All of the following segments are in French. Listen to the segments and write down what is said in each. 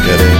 Get it.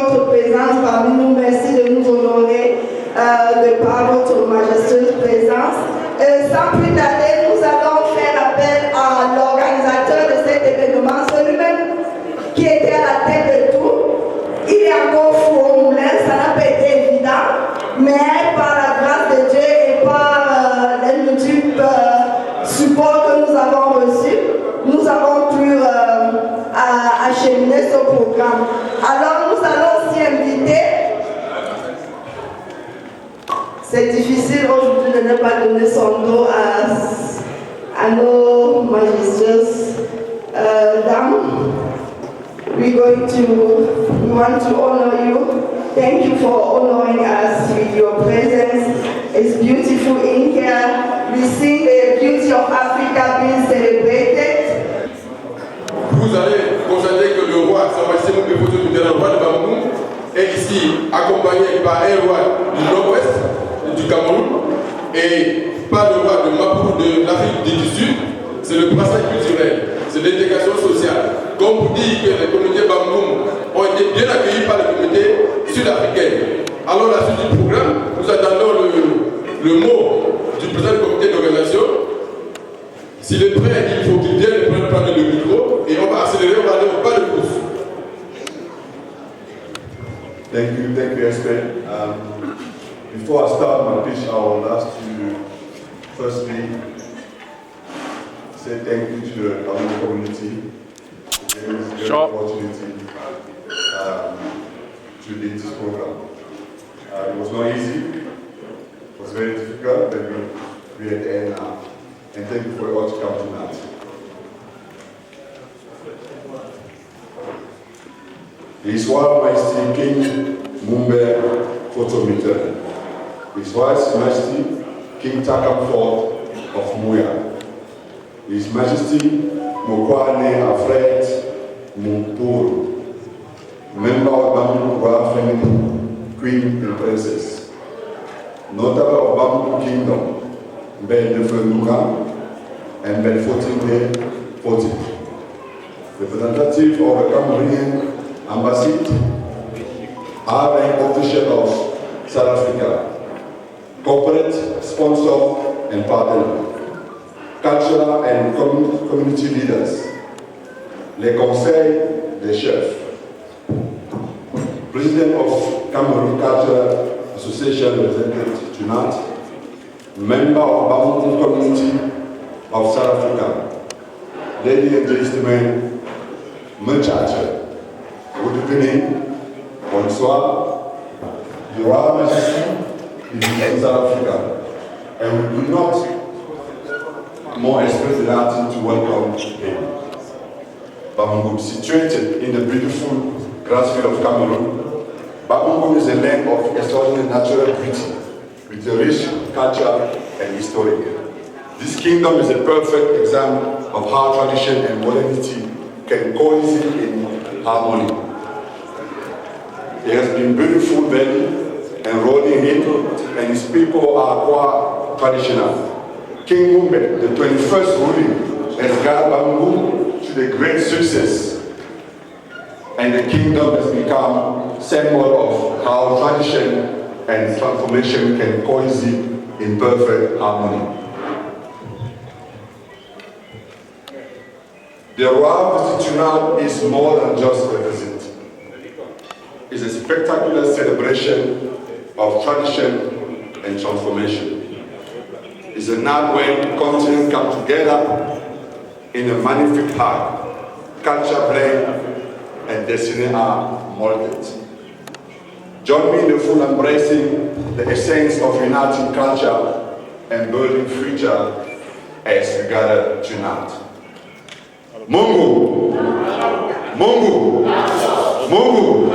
votre présence parmi nous. Merci de nous honorer de par votre majestueuse présence. Sans plus tarder, nous allons faire appel à l'organisateur de cet événement, celui-même qui était à la tête de tout. Il est encore fou au moulin, ça n'a pas été évident, mais par la grâce de Dieu et par les multiples supports que nous avons reçus, nous avons pu acheminer ce programme. Alors nous allons aussi inviter. C'est difficile aujourd'hui de ne pas donner son nom à nos majestueuses dames. We want to honor you. Thank you for honoring us with your presence. It's beautiful in here. We see the beauty of Africa being celebrated. Vous allez constater que le roi, Sa Majesté le roi de Bamboum, est ici accompagné par un roi du nord-ouest du Cameroun et par le roi de Maputo de l'Afrique du Sud. C'est le brassage culturel, c'est l'intégration sociale. Comme vous dites que les communautés Bamboum ont été bien accueillies par les communautés sud-africaines. Alors la suite du programme, nous attendons le mot du président du comité d'organisation. S'il est prêt, il faut qu'il vienne prendre le micro et on va accélérer, on va aller au pas de course. Thank you, Esther. Before I start my pitch, I would like to firstly say thank you to the Bamboum community for giving us a great opportunity to lead this program. It was not easy, it was very difficult, but we are at the end now. And thank you for all to come tonight. His Royal Majesty King Mumbe Fotometer, His Royal Majesty King Takam IV of Muya, His Majesty Mokwane Alfred Mumpuru, member of Bamboum Royal Family, Queen and Princess, notable of Bamboum Kingdom, Ben Nefrenuka and Ben Fotimbe Foti, representative of the Cameroonian Embassy, high-rank official of South Africa, corporate sponsor and partner, cultural and community leaders, les conseils des chefs, President of Cameroon Cultural Association represented tonight, member of Bamboum community of South Africa, ladies and gentlemen, Muchacha, good evening, bonsoir, Your Royal Majesty in South Africa, and we do not more express the gratitude to welcome him. Bamboum, situated in the beautiful grassfield of Cameroon, Bamboum is a land of extraordinary natural beauty with a rich culture and history. This kingdom is a perfect example of how tradition and modernity can coexist in harmony. It has been beautiful valley and rolling hill, and its people are quite traditional. King Mumbe, the 21st ruling, has guided Bamboum to the great success, and the kingdom has become a symbol of how tradition and transformation can coexist in perfect harmony. The Royal Festival is more than just a visit. It's a spectacular celebration of tradition and transformation. It's a night when continents come together in a magnificent heart, culture blend, and destiny are molded. Join me in the full embracing the essence of uniting culture and building future as we gather tonight. Mungu! Mungu! Mungu!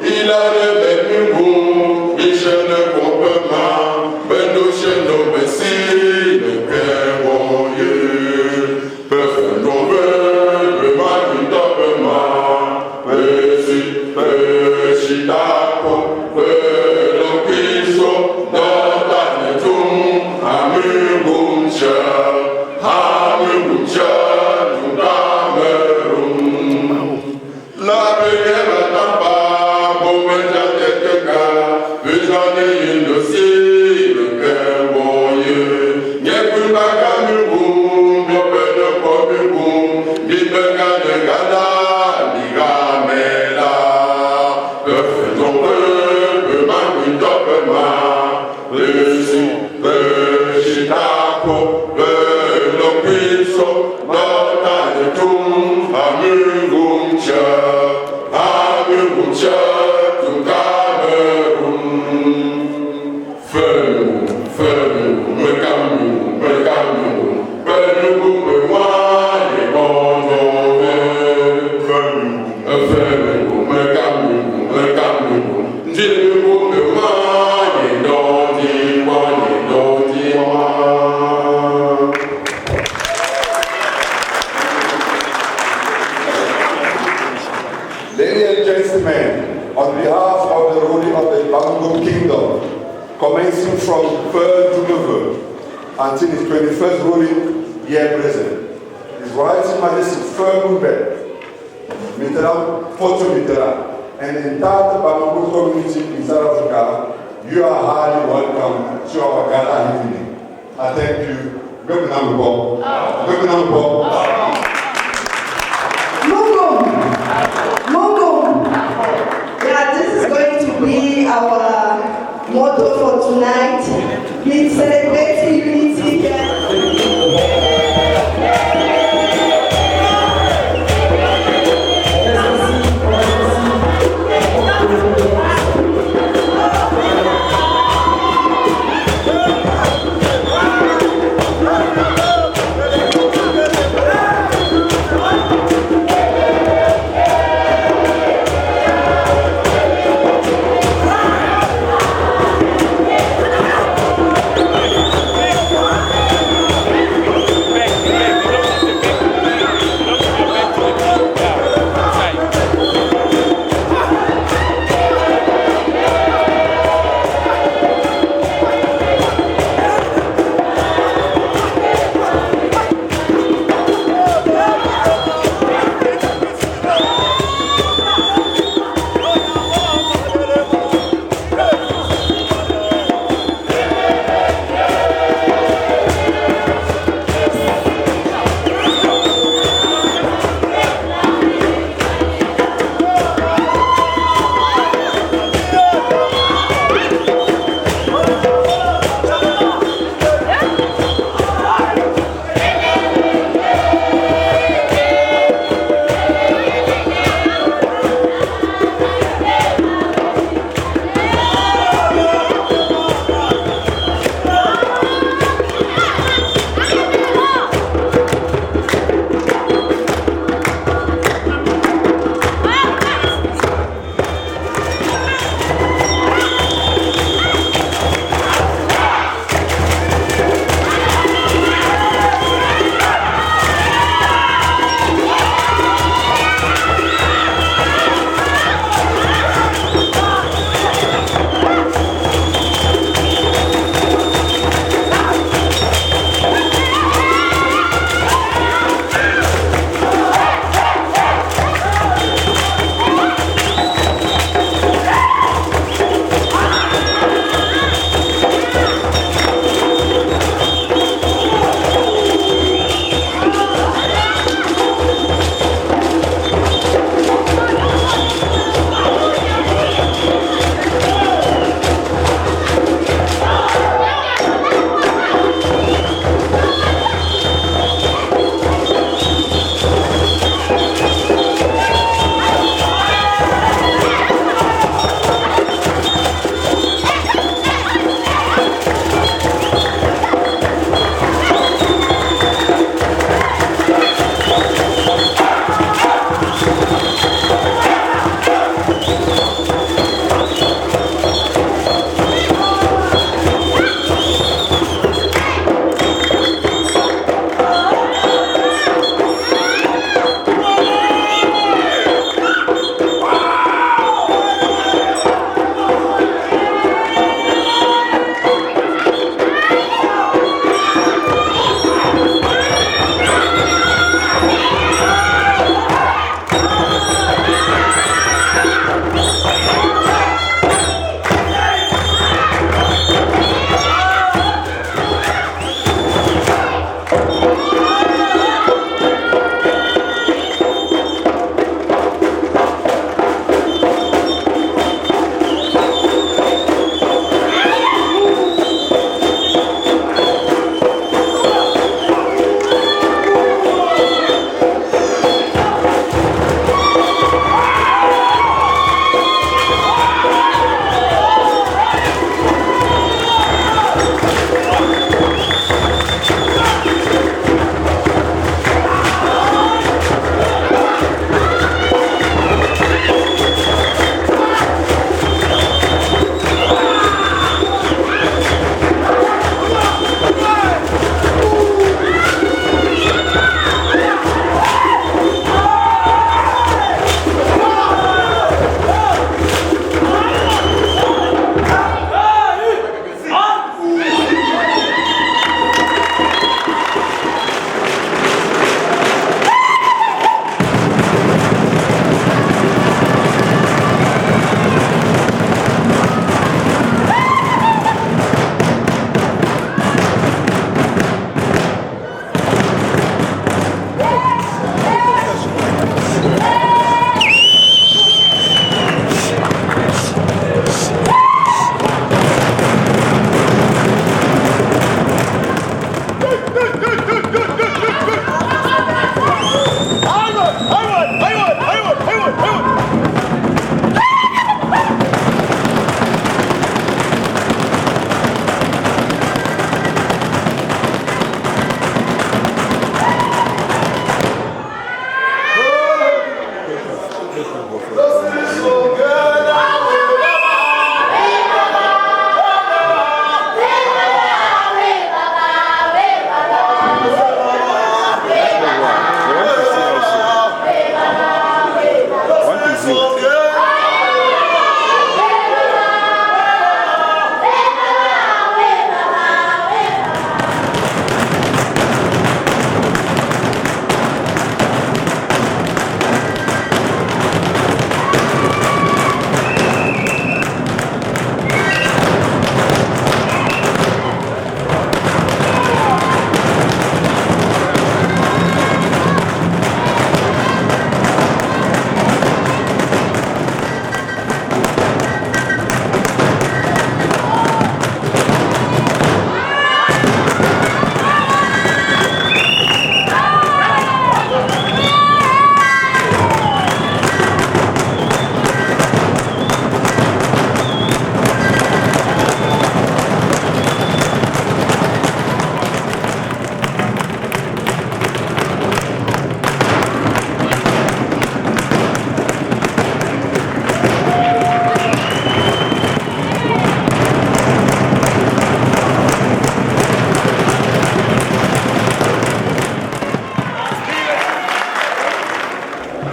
Il a le même goût, Ladies and gentlemen, on behalf of the ruling of the Bangum Kingdom, commencing from 3rd to November until his 21st ruling year present, His Royal Majesty Fermumbe, Mitterrand, Foto Mitterrand, and the entire Bangum community in South Africa, you are highly welcome to our gala evening. I thank you. Good number. Yeah, this is going to be our motto for tonight. We celebrate unity here.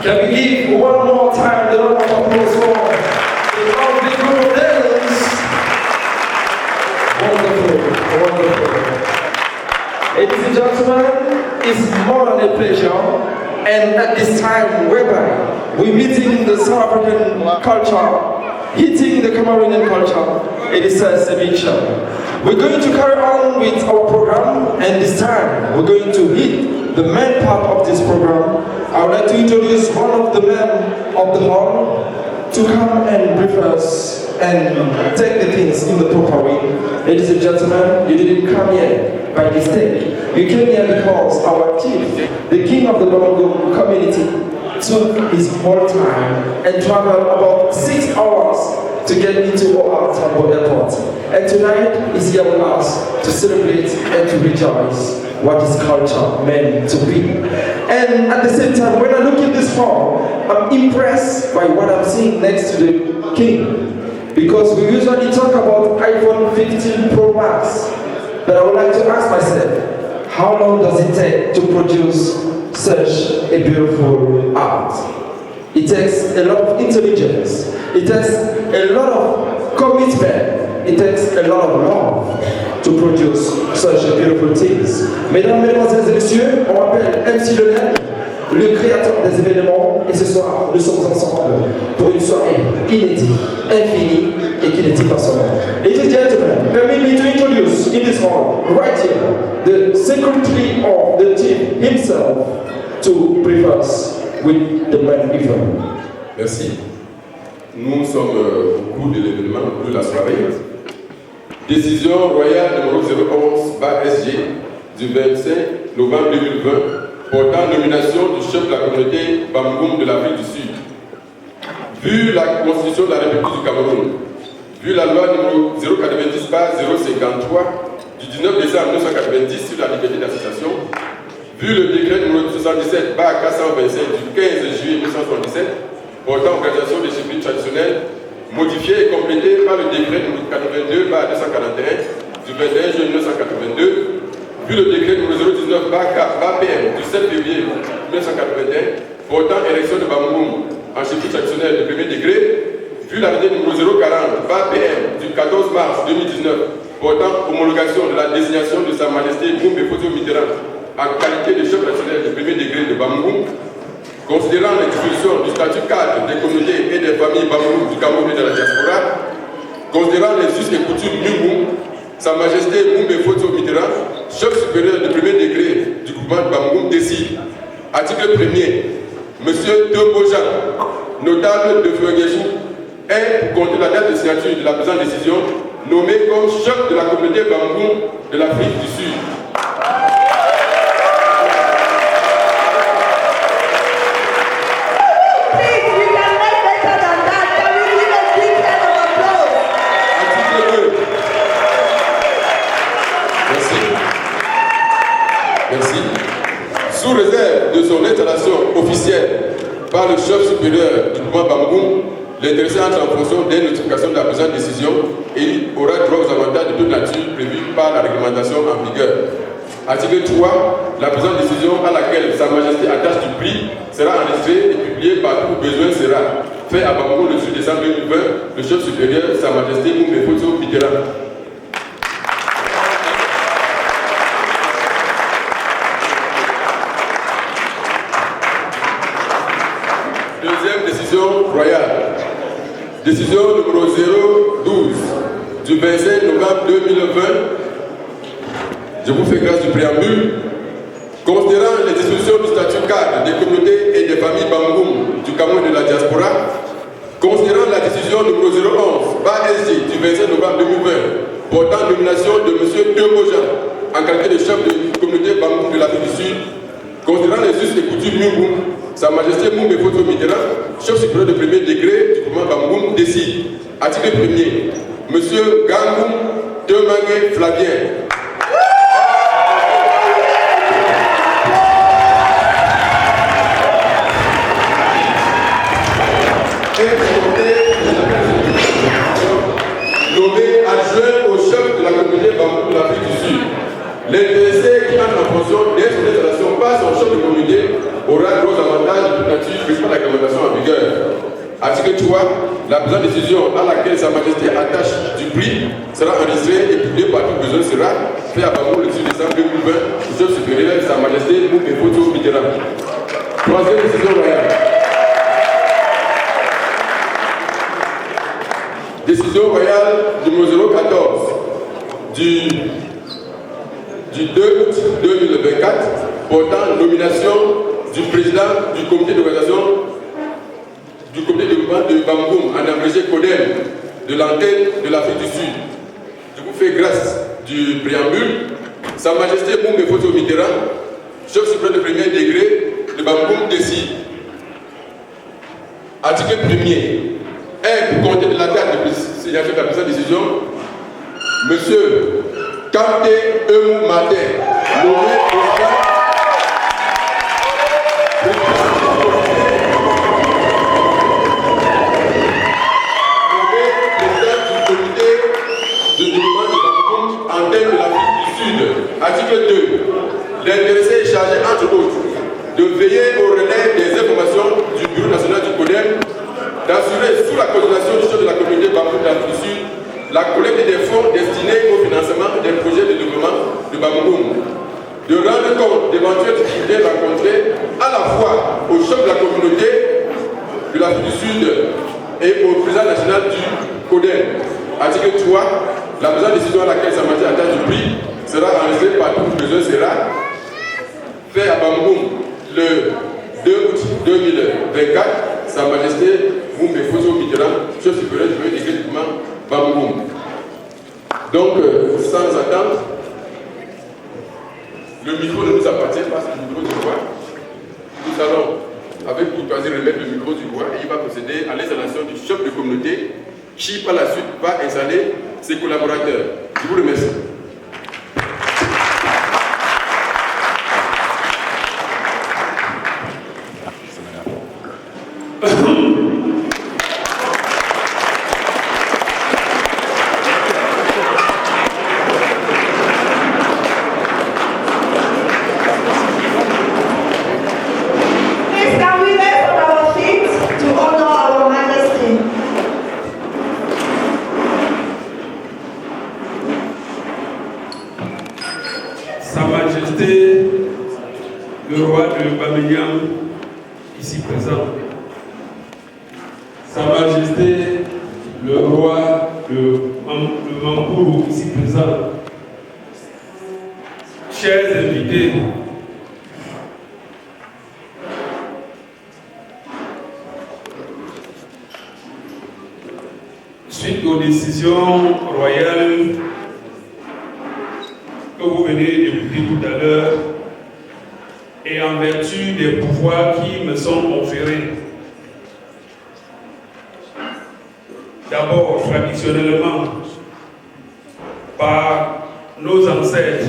Can we give one more time the round of applause for the lovely group of dance? Wonderful, wonderful. Ladies and gentlemen, it's more than a pleasure. And at this time, whereby we're meeting the South African culture, hitting the Cameroonian culture, it is a ceviche. We're going to carry on with our program, and this time we're going to hit the main part of this program. I would like to introduce one of the men of the hall to come and brief us and take the things in the proper way. Ladies and gentlemen, you didn't come here by mistake. You came here because our chief, the king of the Bongo community, took his whole time and traveled about 6 hours to get into our Tambo airport. And tonight is here with us to celebrate and to rejoice what is culture meant to be. And at the same time, when I look in this hall, I'm impressed by what I'm seeing next to the king. Because we usually talk about iPhone 15 Pro Max. But I would like to ask myself, how long does it take to produce such a beautiful art? It takes a lot of intelligence. It takes a lot of commitment. It takes a lot of love to produce such a beautiful things. Mesdames, Mesdemoiselles et Messieurs, on m'appelle MC Lionel, le créateur des événements, et ce soir, nous sommes ensemble pour une soirée inédite, infinie et qui n'est pas son nom. Ladies and gentlemen, permit me to introduce in this hall, right here, the secretary of the team himself to brief us with the main event. Merci. Nous sommes au cours de l'événement de la soirée. Décision royale numéro 011-SG du 25 novembre 2020 portant nomination du chef de la communauté Bamgoum de l'Afrique du Sud. Vu la constitution de la République du Cameroun, vu la loi numéro 090/053 du 19 décembre 1990 sur la liberté d'association, vu le décret numéro 77/425 du 15 juillet 1977 portant organisation des chefferies traditionnelles, modifié et complété par le décret numéro 82/241 du 21 juin 1982, vu le décret numéro 019/PM du 7 février 1981 portant élection de Bamougoum en chefferie traditionnelle de premier degré, vu l'arrêté numéro 040/PM du 14 mars 2019 portant homologation de la désignation de Sa Majesté Moumbe Foto Mitterrand en qualité de chef traditionnel de premier degré de Bamougoum, considérant les dispositions du statut cadre des communautés et des familles Bamougoum du Cameroun et de la diaspora, considérant les us et coutumes Nyungoum, Sa Majesté Moumbe Foto Mitterrand, chef supérieur de premier degré du groupement de Bamougoum, décide. Article 1er. Monsieur Teumbo Jean, notable de Fuegejou, est, pour compter la date de signature de la présente décision, nommé comme chef de la communauté Bamougoum de l'Afrique du Sud. Sous réserve de son installation officielle par le chef supérieur du mouvement Bamougoum, l'intéressé entre en fonction des notifications de la présente décision et il aura droit aux avantages de toute nature prévus par la réglementation en vigueur. Article 3. La présente décision à laquelle Sa Majesté attache du prix sera enregistrée et publiée partout où besoin sera. Fait à Bamougoum le 8 décembre 2020, le chef supérieur Sa Majesté Moumbe Foto Mitterrand. Deuxième décision royale. Décision numéro 012 du 25 novembre 2020. Je vous fais grâce du préambule. Considérant les dispositions du statut cadre des communautés et des familles Bamougoum du Cameroun et de la diaspora, considérant la décision numéro 011/SG du 25 novembre 2020 portant nomination de M. Teumbo Jean en qualité de chef de communauté Bamougoum de l'Afrique du Sud, considérant les us et coutumes Nyungoum, Sa Majesté Moumbe Foto Mitterrand, chef supérieur de premier degré du groupement Bamougoum, décide. Article 1er. Monsieur Gangoum Teumangé Flavien. Nommé adjoint au chef de la communauté Bamougoum de l'Afrique du Sud. L'intéressé qui entre en fonction dès son installation par son chef de communauté aura droit aux avantages de toute nature prévus par la réglementation en vigueur. Article 3. La présente décision à laquelle Sa Majesté attache du prix sera enregistrée et publiée par tout besoin sera fait à Bamougoum le 18 décembre 2020 au chef supérieur Sa Majesté Moumbe Foto Mitterrand. Troisième décision royale. Décision royale numéro 014 du 2 août 2024 portant nomination du président du comité d'organisation du comité de développement de Bamougoum en abrégé CODEM de l'antenne de l'Afrique du Sud. Je vous fais grâce du préambule. Sa Majesté Moumbe Foto Mitterrand, chef supérieur de premier degré de Bamougoum, décide. Article 1er. Pour compter de la date de signature de la présente décision, Monsieur Kanté Eumou Martin, nommé président du comité de développement de Bamougoum antenne de l'Afrique du Sud. Article 2. L'intéressé est chargé, entre autres, de veiller au relais des informations du Bureau national du CODEM, d'assurer sous la coordination du chef de la communauté Bamougoum de l'Afrique du Sud la collecte des fonds destinés au financement des projets de développement de Bamougoum, de rendre compte d'éventuelles difficultés rencontrées à la fois au chef de la communauté de l'Afrique du Sud et au président national du CODEM. Article 3. La présente décision à laquelle Sa Majesté attache du prix sera enregistrée par tout besoin sera fait à Bamougoum le 2 août 2024. Sa Majesté Moumbe Foto Mitterrand, chef supérieur du premier degré du groupement Bamougoum. Donc, sans attendre, le micro ne nous appartient pas, c'est le micro du roi. Nous allons, avec courtoisie, remettre le micro du roi et il va procéder à l'installation du chef de communauté qui par la suite va installer ses collaborateurs. Je vous remercie. Sa Majesté, le roi de Bamiyan, ici présent. Sa Majesté, le roi de Mampourou, ici présent. Chers invités, suite aux décisions royales que vous venez d'écouter tout à l'heure, et en vertu des pouvoirs qui me sont conférés, d'abord traditionnellement par nos ancêtres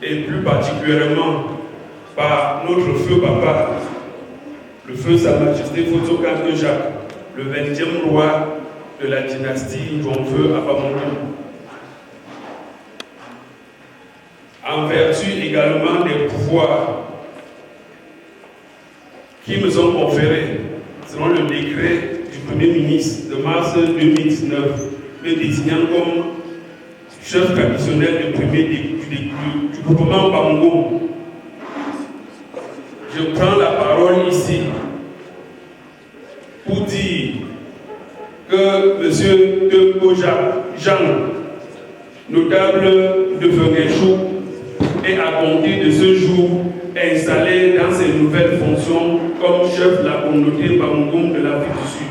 et plus particulièrement par notre feu papa, le feu Sa Majesté Photo Kante Jacques, le 20e roi de la dynastie Djongfeu à Bamangou. En vertu également des pouvoirs qui me sont conférés selon le décret du Premier ministre de mars 2019, me désignant comme chef traditionnel du groupement Bamangou. Je prends la parole ici pour dire que M. Tekoja Jean, notable de Feguéchou, est à compter de ce jour installé dans ses nouvelles fonctions comme chef de la communauté Bamangou de l'Afrique du Sud.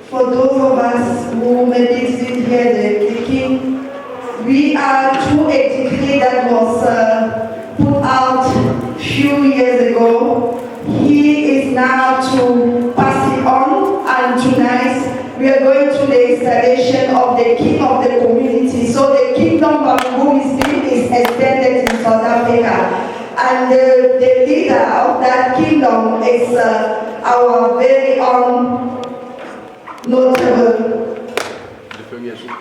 For those of us who made it here, the king, we are through a decree that was put out a few years ago. He is now to pass it on, and tonight we are going to the installation of the king of the community. So the kingdom Bamangou is extended in South Africa. And the leader of that kingdom is our very own notable definition.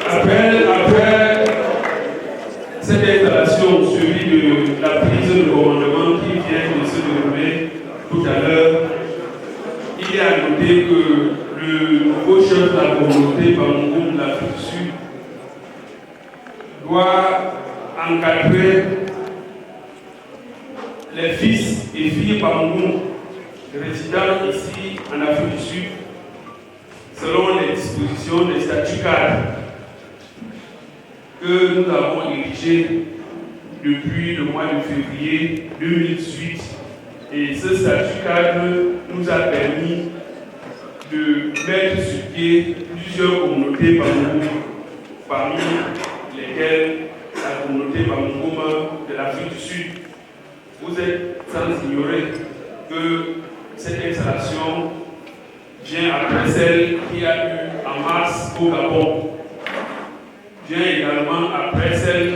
Après cette installation suivie de la prise de commandement qui vient de se dérouler tout à l'heure, il est à noter que le nouveau chef de la communauté Bamangou de l'Afrique du Sud doit encadrer les fils et filles Bamangou résidant ici en Afrique du Sud selon les dispositions des statuts cadres que nous avons érigés depuis le mois de février 2018. Et ce statut cadre nous a permis de mettre sur pied plusieurs communautés Bamangou, parmi lesquelles la communauté Bamangou de l'Afrique du Sud. Vous êtes sans ignorer que cette installation vient après celle qui a eu en mars au Gabon, vient également après celle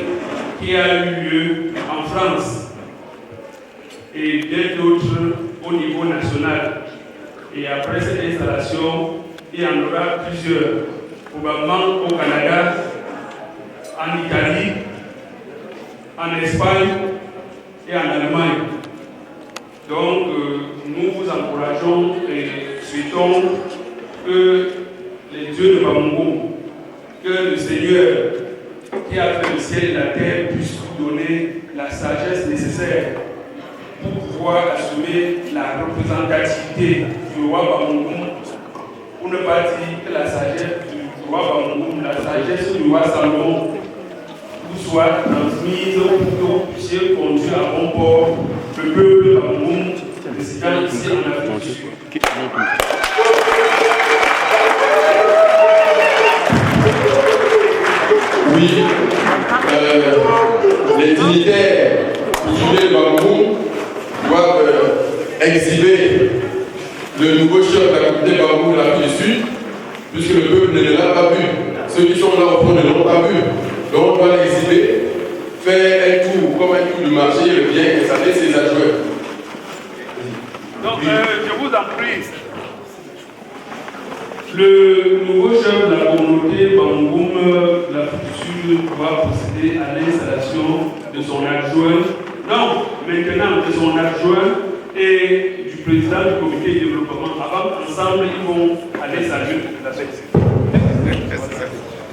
qui a eu lieu en France et bien d'autres au niveau national. Et après cette installation, il y en aura plusieurs, probablement au Canada, en Italie, en Espagne et en Allemagne. Donc, nous vous encourageons et souhaitons que les dieux de Bamougoum, que le Seigneur qui a fait le ciel et la terre puisse vous donner la sagesse nécessaire pour pouvoir assumer la représentativité du roi Bamougoum, pour ne pas dire que la sagesse du roi Bamougoum, la sagesse du roi Salomon vous soit transmise pour que vous puissiez conduire à bon port le peuple Bamougoum résidant ici en Afrique du Sud. Oui, les dignitaires du Bamougoum doivent exhiber le nouveau chef de la communauté Bamougoum de l'Afrique du Sud, puisque le peuple ne l'a pas vu. Ceux qui sont là au fond ne l'ont pas vu. Donc on doit l'exhiber, faire un tour, comme un tour du marché, le bien installer ses adjoints. Donc je vous en prie. Le nouveau chef de la communauté Bamougoum de l'Afrique du Sud va procéder à l'installation de son adjoint. Non, maintenant de son adjoint et du président du comité de développement. Avant, ensemble, ils vont aller saluer la fête.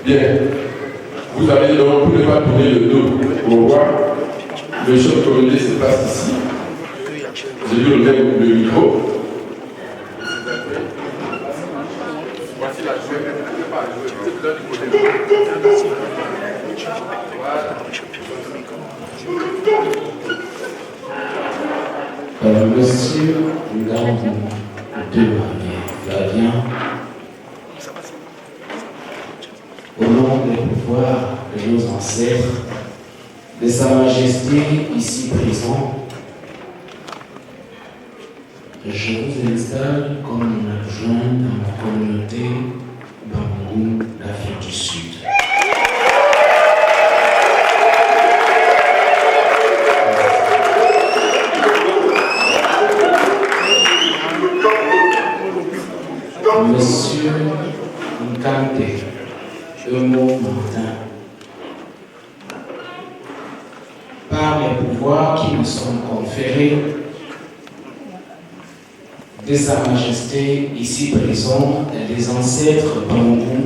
Bien. Vous allez donc, vous ne pas tourner le dos au roi. Le chef de communauté se passe ici. Je lui remets le micro. Voici la jouée. Monsieur Ngamou Demanié Flavien, au nom des pouvoirs de nos ancêtres, de Sa Majesté ici présent, je vous installe comme mon adjoint dans ma communauté Bamougoum d'Afrique du Sud. Monsieur Nkante Emo Martin, par les pouvoirs qui me sont conférés de Sa Majesté ici présent et des ancêtres Bamougoum,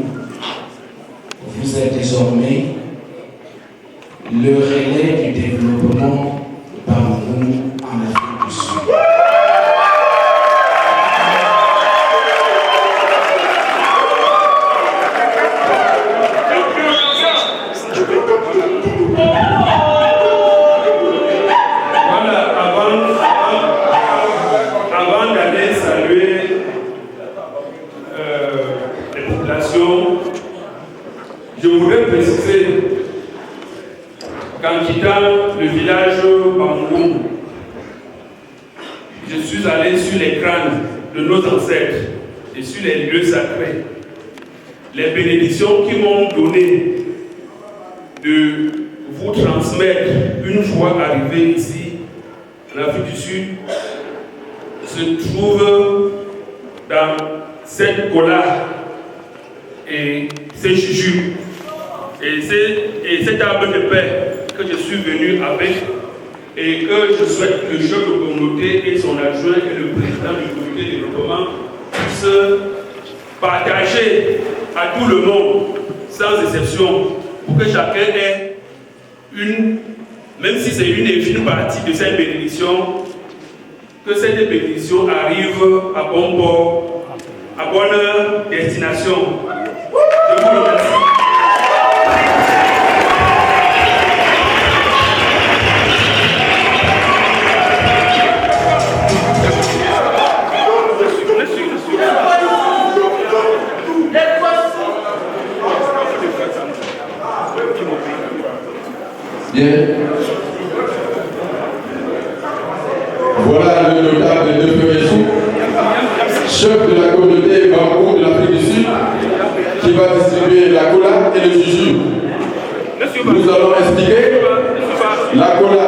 vous êtes désormais le relais du développement Bamougoum en Afrique du Sud. Je voudrais préciser qu'en quittant le village Bamougoum, je suis allé sur les crânes de nos ancêtres et sur les lieux sacrés. Les bénédictions qui m'ont donné de vous transmettre une fois arrivé ici, en Afrique du Sud, se trouvent dans cette cola et ces jujubes et cet arbre de paix que je suis venu avec et que je souhaite que le chef de communauté et son adjoint et le président du comité de développement puissent partager à tout le monde sans exception pour que chacun ait même si c'est une infime partie de cette bénédiction, que cette bénédiction arrive à bon port, à bonne destination. Je vous remercie. Bien. Voilà le notable de Feresou, chef de la communauté Bamougoum de l'Afrique du Sud, qui va distribuer la cola et le jujube. Nous allons expliquer. La cola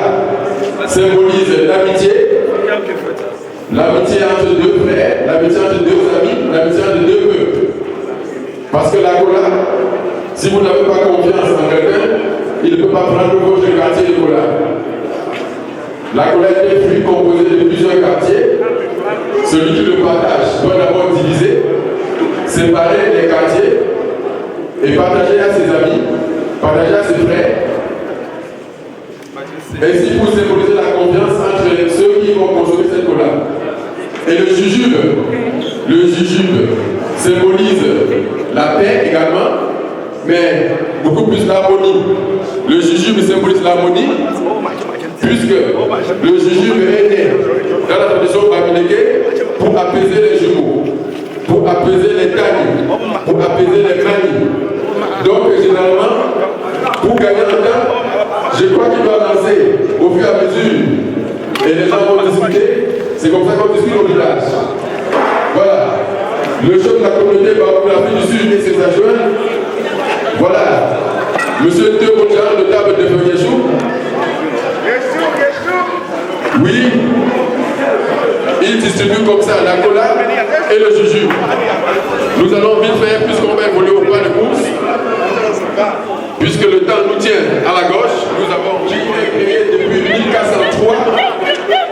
symbolise l'amitié entre deux frères, l'amitié entre deux amis, l'amitié entre deux peuples. Parce que la cola, si vous n'avez pas confiance en quelqu'un, il ne peut pas prendre votre quartier de cola. La cola est un fruit composé de plusieurs quartiers celui qui le partage doit d'abord diviser, séparer les quartiers et partager à ses amis, partager à ses frères. Ainsi pour symboliser la confiance entre ceux qui vont consommer cette cola. Et le jujube symbolise la paix également, mais beaucoup plus l'harmonie. Le jujube symbolise l'harmonie, puisque le jujube est né dans la tradition babyléké pour apaiser les jumeaux, pour apaiser les tanis, pour apaiser les manies. Donc généralement, pour gagner un temps, je crois qu'il doit lancer au fur et à mesure. Et les gens vont discuter. C'est comme ça qu'on discute au village. Voilà. Le chef de la communauté L'Afrique du Sud et ses adjoints. Voilà. Monsieur Théodore de table de Feuillechou. Oui. Il distribue comme ça la cola et le jujube. Nous allons vite faire, puisqu'on va évoluer au point de course. Puisque le temps nous tient à la gauche, nous avons créé depuis 1403,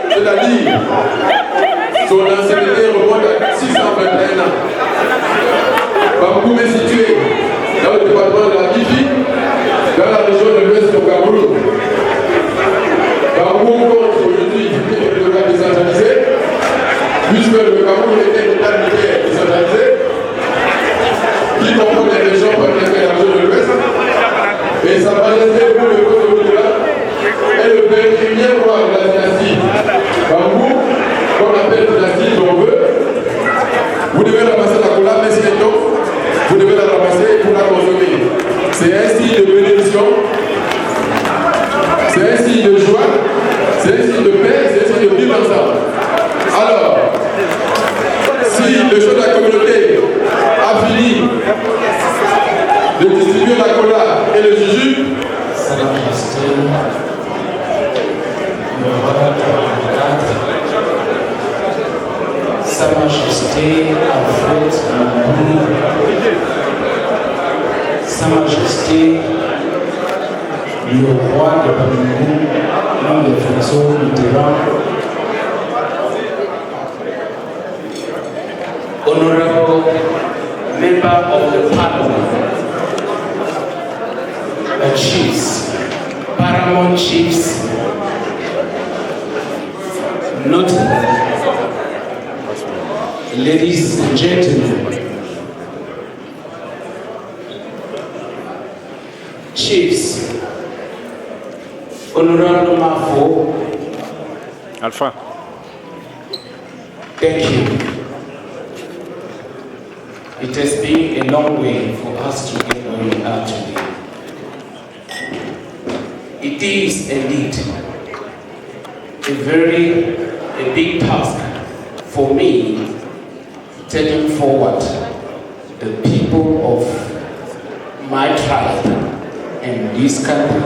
c'est-à-dire son ancienneté remonte à 621 ans. Bamboum est situé dans le département de la Bifi, dans la région de l'ouest du Cameroun. Bamboum compte aujourd'hui le cas décentralisé, puisque le Cameroun était un état militaire décentralisé, qui comprend les régions par la région de l'ouest. Et sa majesté pour le peuple de est le 21e roi de la dynastie Bambou, qu'on appelle dynastie si on veut. Vous devez ramasser la cola, mais c'est donc, vous devez la ramasser pour la consommer. C'est un signe de bénédiction, c'est un signe de joie, c'est un signe de paix, c'est un signe de vivre ensemble. Alors, si le chef de la communauté a fini de distribuer la cola et le jujube, Sa Majesté, le roi Sa Majesté Alfred Mambou, Sa Majesté, le roi de Bamboum, nom de François Mitterrand, Honorable Member of the Parliament, chiefs, paramount chiefs, notable, ladies and gentlemen, chiefs, Honorable Mafo, Alpha. thank you. It has been a long way for us to get where we are today. It is indeed a big task for me taking forward the people of my tribe and this country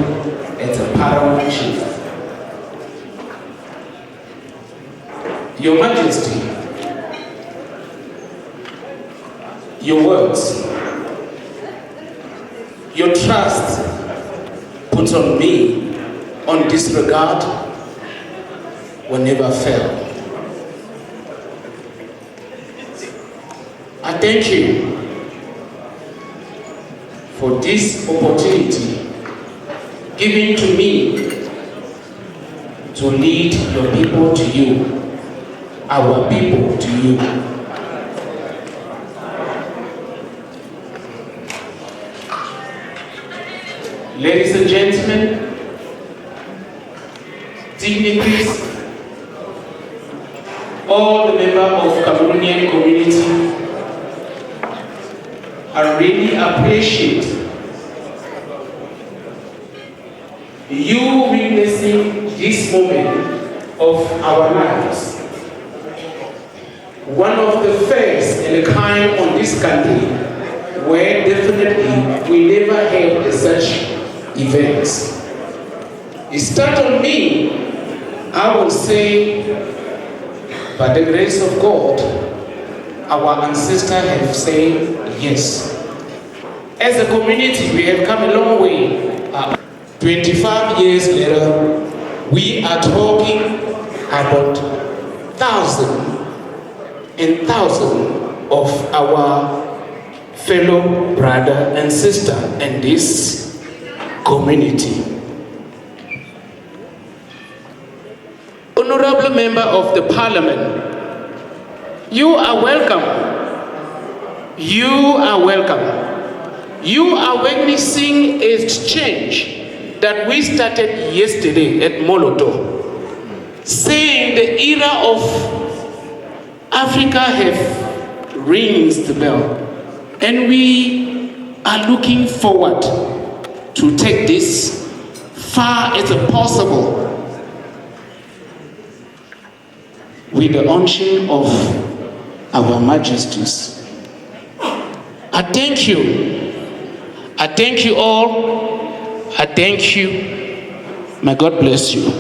as a paramount chief. Your Majesty, your words, your trust put on me on this regard will never fail. I thank you for this opportunity given to me to lead your people to you, our people to you. Ladies and gentlemen, dignitaries, all the members of Cameroonian community, I really appreciate you witnessing this moment of our lives. One of the first in a kind on this country, where definitely we never had such events. It started me, I will say, by the grace of God, our ancestors have said yes. As a community, we have come a long way. 25 years later, we are talking about thousands and thousands of our fellow brother and sister in this community. Honorable member of the parliament, you are welcome. You are welcome. You are witnessing a change that we started yesterday at Moloto, saying the era of Africa have rings the bell, and we are looking forward to take this far as possible with the unction of our majesties. I thank you. I thank you all. I thank you. May God bless you.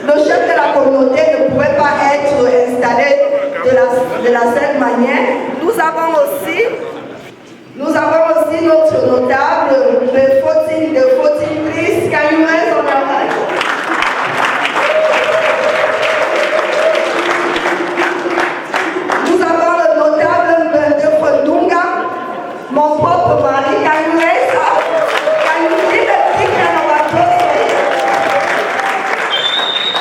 Le chef de la communauté ne pouvait pas être installé de la cette manière. Nous avons aussi notre notable, de 14 please, can you raise on your hand? Nous avons le notable de Fondunga, mon propre mari, can you raise up? Can you give a big hand of applause?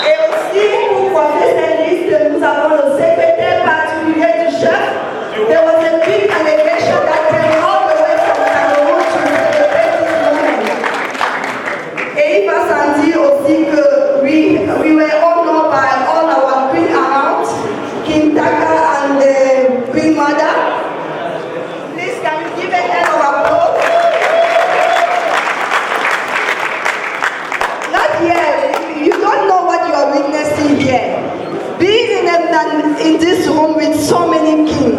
Et aussi, pour coiffer cette liste, nous avons le secrétaire particulier du chef. There was a big delegation that came all the way from Cameroon to celebrate this moment. Et il va s'en dire aussi que we were honored by all our queen around, King Taka and the Queen Mother. Please, can you give a hand of applause? Not here. You don't know what you are witnessing here. Being in this room with so many kings,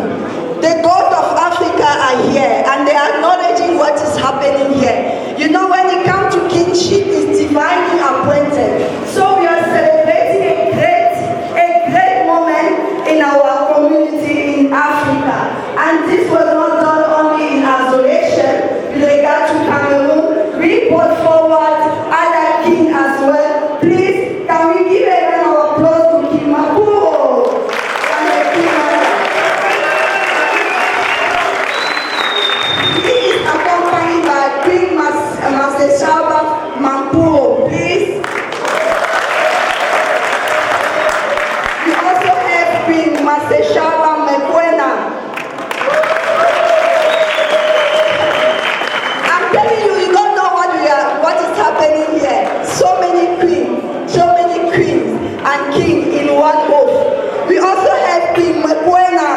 the gods of Africa are here and they are acknowledging what is happening here. You know, when it comes to kingship, it's divinely appointed. So we are celebrating a great moment in our community in Africa. And this was not done only in isolation with regard to Cameroon. We brought forward other kings as well. Please, can we give a round of applause to King Makuro and the King Mother? He is accompanied by Queen Maseshaba Mampuro. Please. We also have Queen Maseshaba Mekwena. I'm telling you, you don't know what is happening here. So many queens and kings in one oath. We also have Queen Mekwena.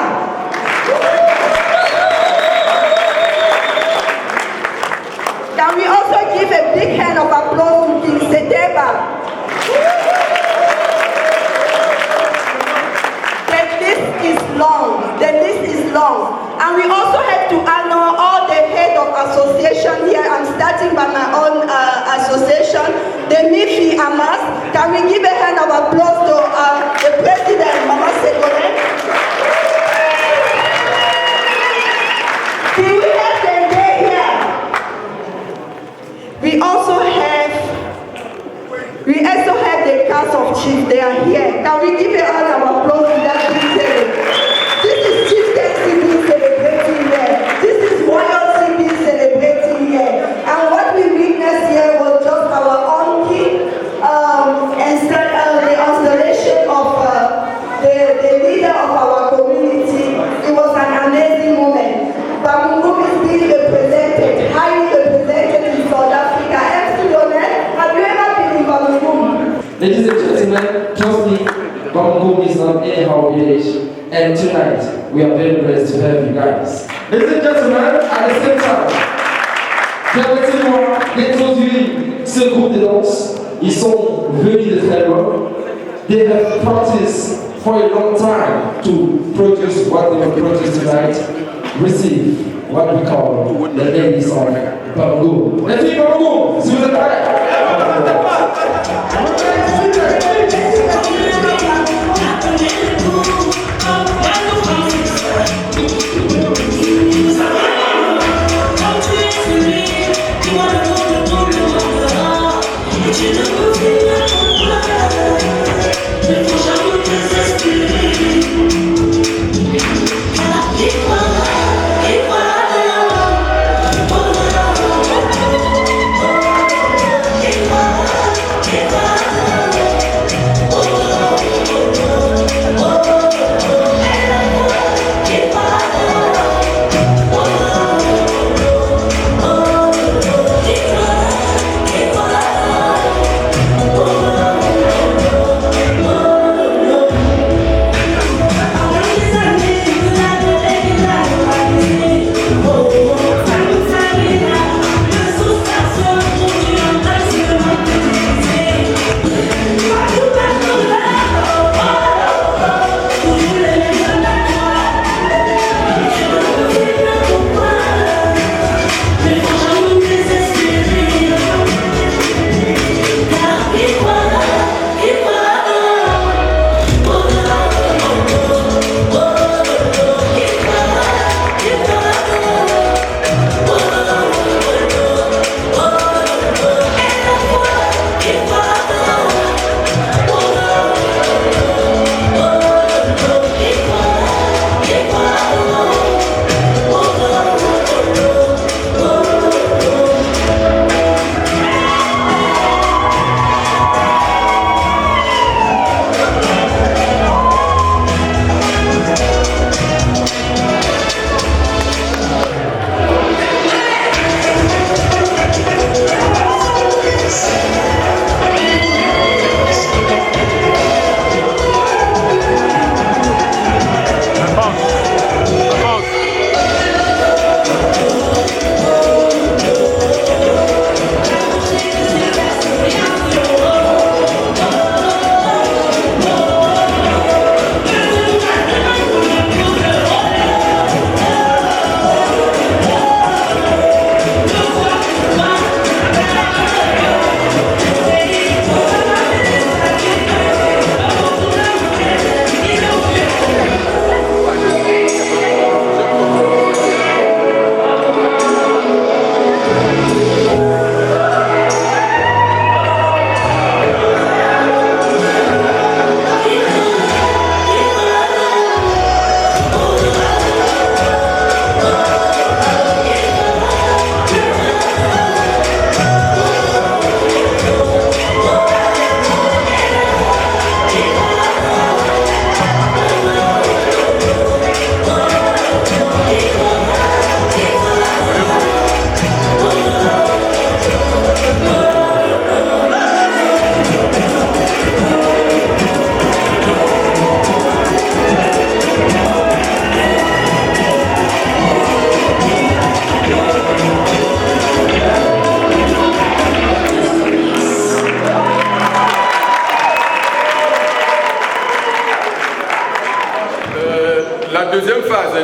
Can we also give a big hand of applause to King Sedeba? The list is long. And we also have to honor all the head of association here. I'm starting by my own association, the Mifi Amas. Can we give a hand of applause to the president, Mama Segone? Can we have them day here? We also have the cast of chiefs. They are here. Can we give a hand of applause to that detail? This is chieftaincy being celebrating here. This is royalty being celebrating here. And what we witnessed here was just our own king, the installation of the leader of our community. It was an amazing moment. Bamungum is being represented, highly represented in South Africa. MC Donnet, have you ever been in Bamungum? Ladies and gentlemen, trust me, Bamungum is not anyhow village. And tonight, we are very blessed to have you guys. Ladies and gentlemen, at the same time, Permettez-moi d'introduire ce groupe de danse. Ils sont venus de très loin. They have practiced for a long time to produce what they will produce tonight. Receive what we call the ladies of Bango. Les filles Bango, si vous êtes prêts.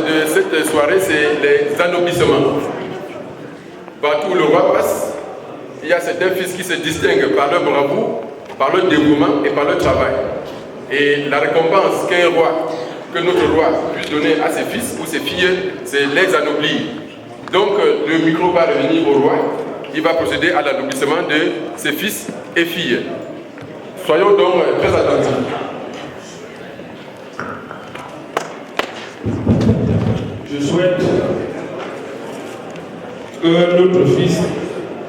de cette soirée, c'est les anoblissements. Partout où le roi passe, il y a certains fils qui se distinguent par leur bravoure, par leur dévouement et par leur travail. Et la récompense qu'un roi, que notre roi puisse donner à ses fils ou ses filles, c'est les anoblir. Donc le micro va revenir au roi, il va procéder à l'anoblissement de ses fils et filles. Soyons donc très attentifs. Je souhaite que notre fils,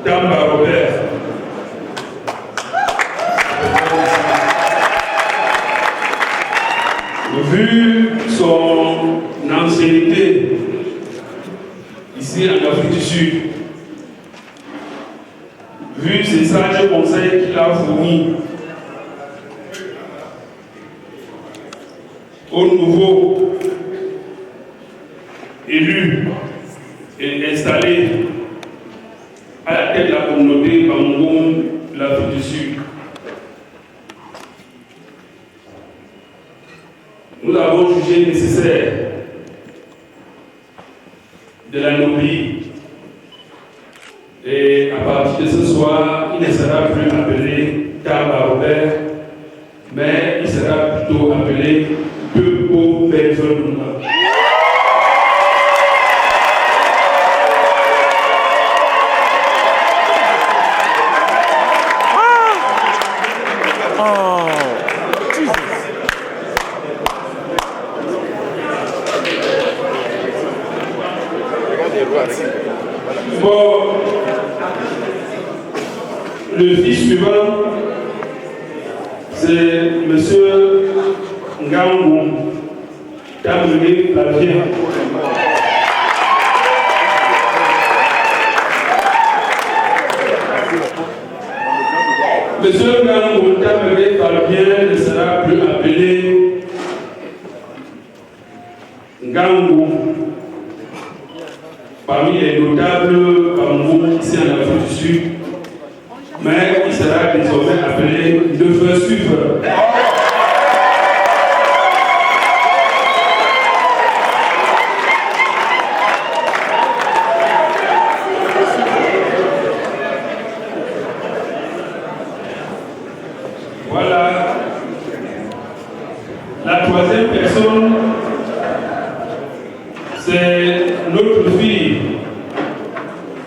Tamba Robert, vu son ancienneté ici en Afrique du Sud, vu ces sages conseils qu'il a fournis aux nouveaux élus et installés tête de la communauté Bamougoum, l'Afrique du Sud. Nous avons jugé nécessaire de la nommer. Et à partir de ce soir, il ne sera plus appelé Tamba Robert, mais il sera plutôt appelé Bebo Benzonouma. Bon, le fils suivant, c'est M. Ngangou, Tamele Flavien. M. Ngangou, Tamele Flavien ne sera plus appelé Ngangou. Parmi les notables Bamougoum ici en Afrique du Sud, mais il sera désormais appelé le feu suiveur. Voilà. La troisième personne, c'est notre fille,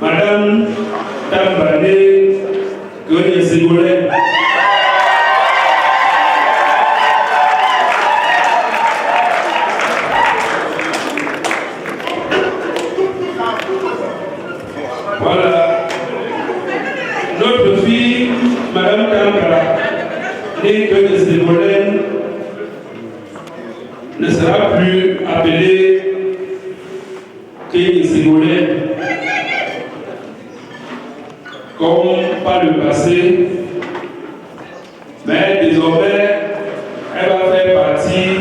Madame Tambane Goni Ségolène. Voilà. Notre fille, Madame Tambane Goni Ségolène, ne sera plus appelée Goni Ségolène comme par le passé, mais désormais, elle va faire partie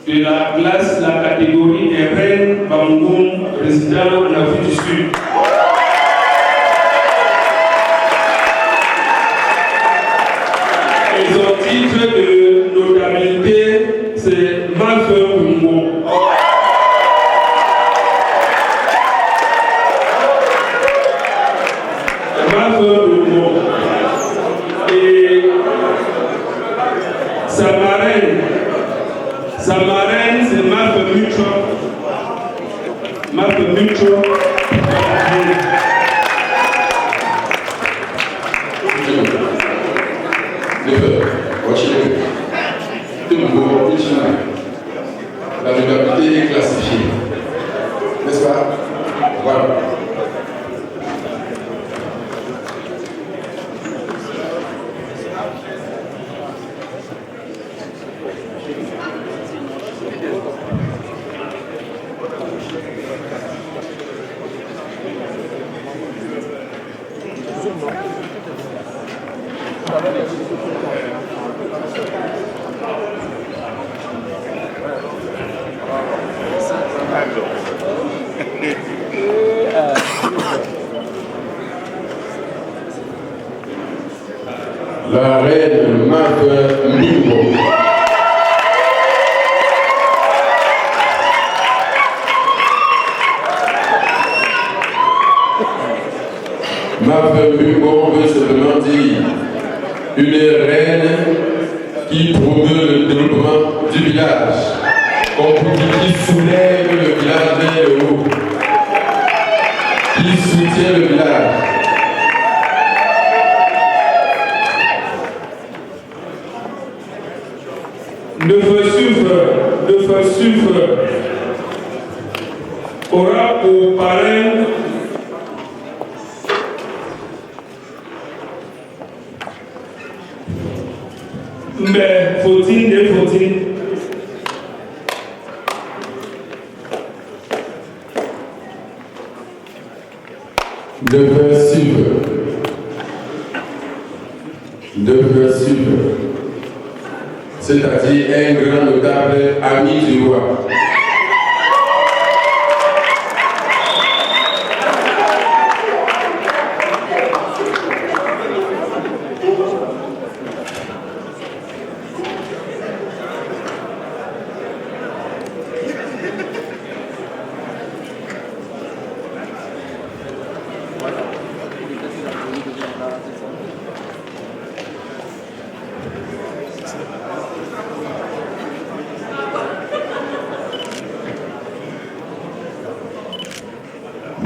de la classe, la catégorie des reines Bamougoum résidant en Afrique du Sud. Et son titre de notabilité, c'est Mafeu Bumbo. Et sa marraine, c'est Mafeu Mucho. Mafeu Mucho. La notabilité est classifiée. N'est-ce pas? Voilà. La reine Mafeu Bumbo. Mafeu Bumbo veut simplement dire une reine qui promeut le développement du village, qui soulève le village vers le haut, qui soutient le village. Le feu suivre aura pour parrain mais faut-il et faut-il de feu suivre, c'est-à-dire un grand notable ami du roi.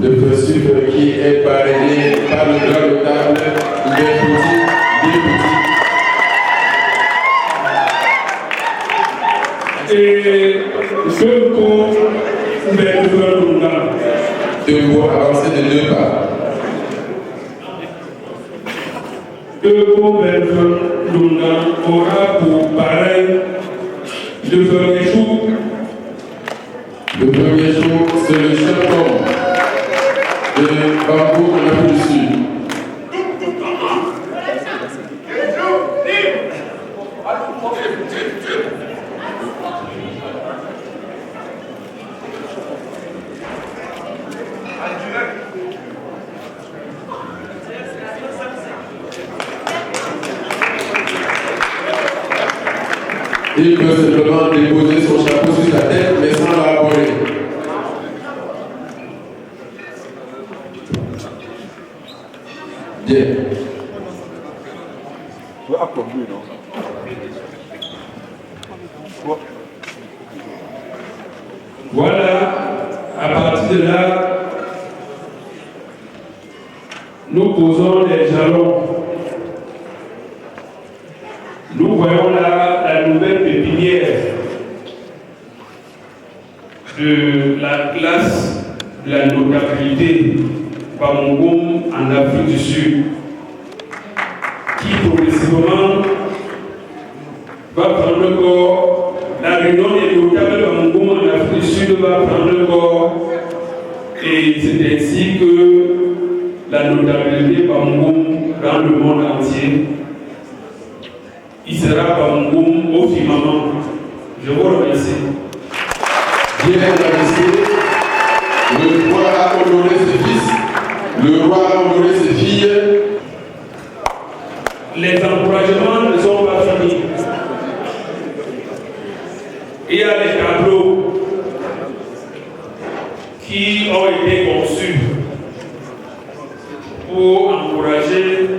Le principe qui est parrainé par le grand notable, les petits, des petits. Et ce qu'on devons avancer de 2 pas. Lunga aura pour parrain le premier jour. Le premier jour, c'est le champion de Bamako en Afrique du Sud. Il peut simplement déposer son chapeau sur sa tête, mais sans l'arborer. Bien. Voilà, à partir de là, nous posons les jalons. Nous voyons là la nouvelle pépinière de la classe de la notabilité Bamougoum en Afrique du Sud, qui progressivement va prendre le corps. La réunion des notables Bamougoum en Afrique du Sud va prendre le corps, et c'est ainsi que la notabilité Bamougoum dans le monde entier. Il sera Bamougoum au firmament. Je vous remercie. Bien remercié. Le roi a honoré ses fils. Le roi a honoré ses filles. Les encouragements ne sont pas finis. Il y a des tableaux qui ont été conçus pour encourager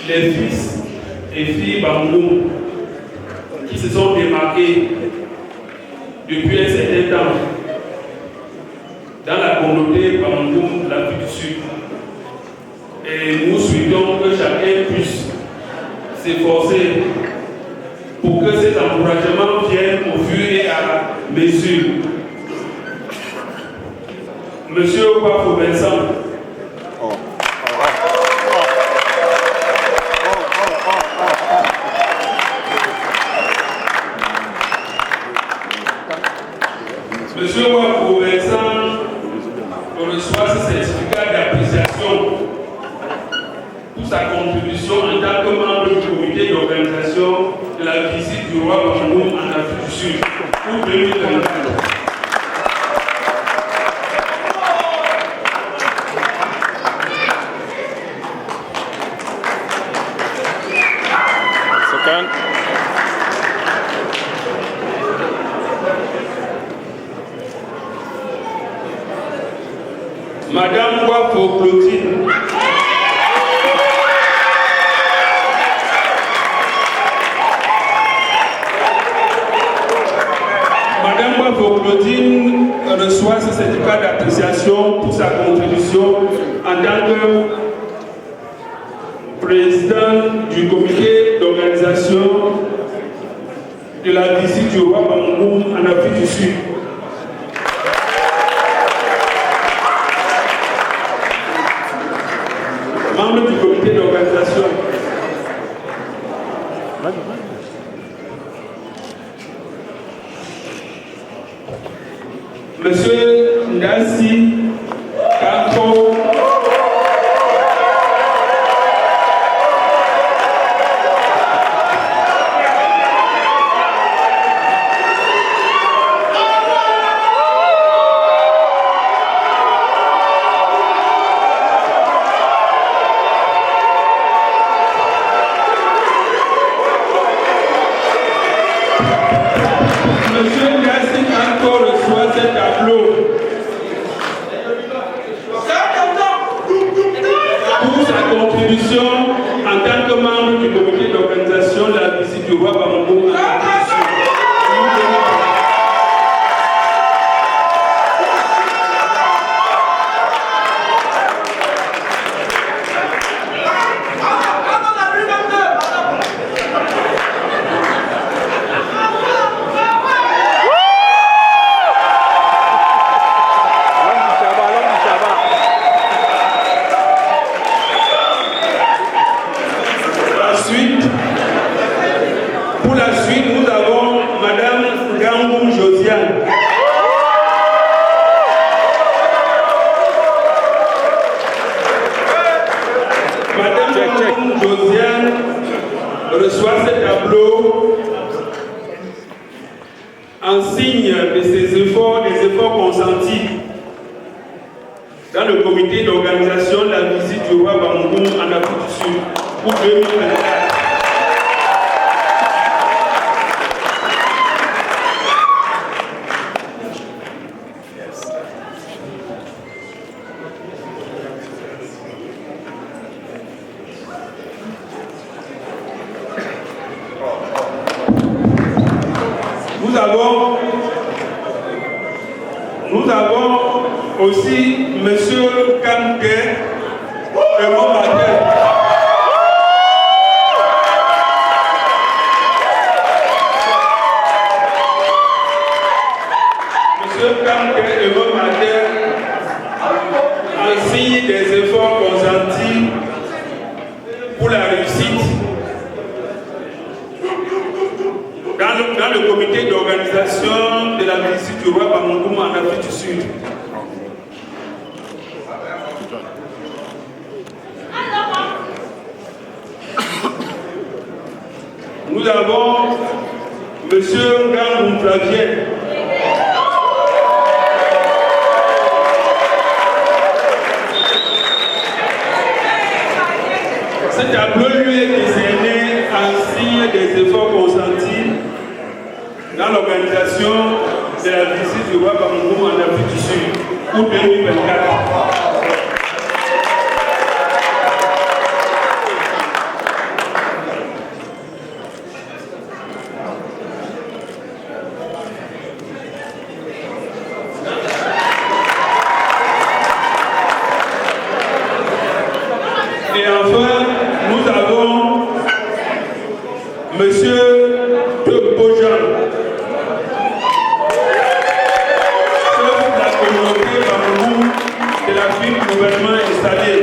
les fils et filles Bamougoum qui se sont démarqués depuis un certain temps dans la communauté Bamougoum de l'Afrique du Sud. Et nous souhaitons que chacun puisse s'efforcer pour que cet encouragement vienne au fur et à mesure. Monsieur Wafo Vincent. Monsieur Wafo Vincent reçoit ce certificat d'appréciation pour sa contribution en tant que membre du comité d'organisation de la visite du roi Bamougoum en Afrique du Sud pour 2022. Madame Wafo Claudine. Madame Wafo Claudine reçoit ce certificat d'appréciation pour sa contribution en tant que président du comité d'organisation de la visite du roi Bamougoum en Afrique du Sud. Membre du comité d'organisation. Monsieur Ngassi Kanko. Monsieur Ngassi Kanko reçoit ce tableau pour sa contribution en tant que membre du comité d'organisation de la visite du roi Bamougoum en Afrique du Sud. Madame Josiane reçoit ce tableau en signe de ses efforts, des efforts consentis dans le comité d'organisation de la visite du roi Bamoukoum en Afrique du Sud pour 2024. Nous avons aussi M. Kamke Eumon Mater. M. Kamke Eumon Mater, en signe des efforts consentis pour la réussite dans le comité d'organisation de la visite du roi Bamoukoum en Afrique du Sud. Nous avons M. Ngangou Flavien. Ce tableau lui est décerné en signe des efforts consentis dans l'organisation de la visite du roi Bamoukoum en Afrique du Sud pour 2024. Et enfin, nous avons Monsieur Bojan, chef de la communauté Bamoukoum de la ville gouvernement installée.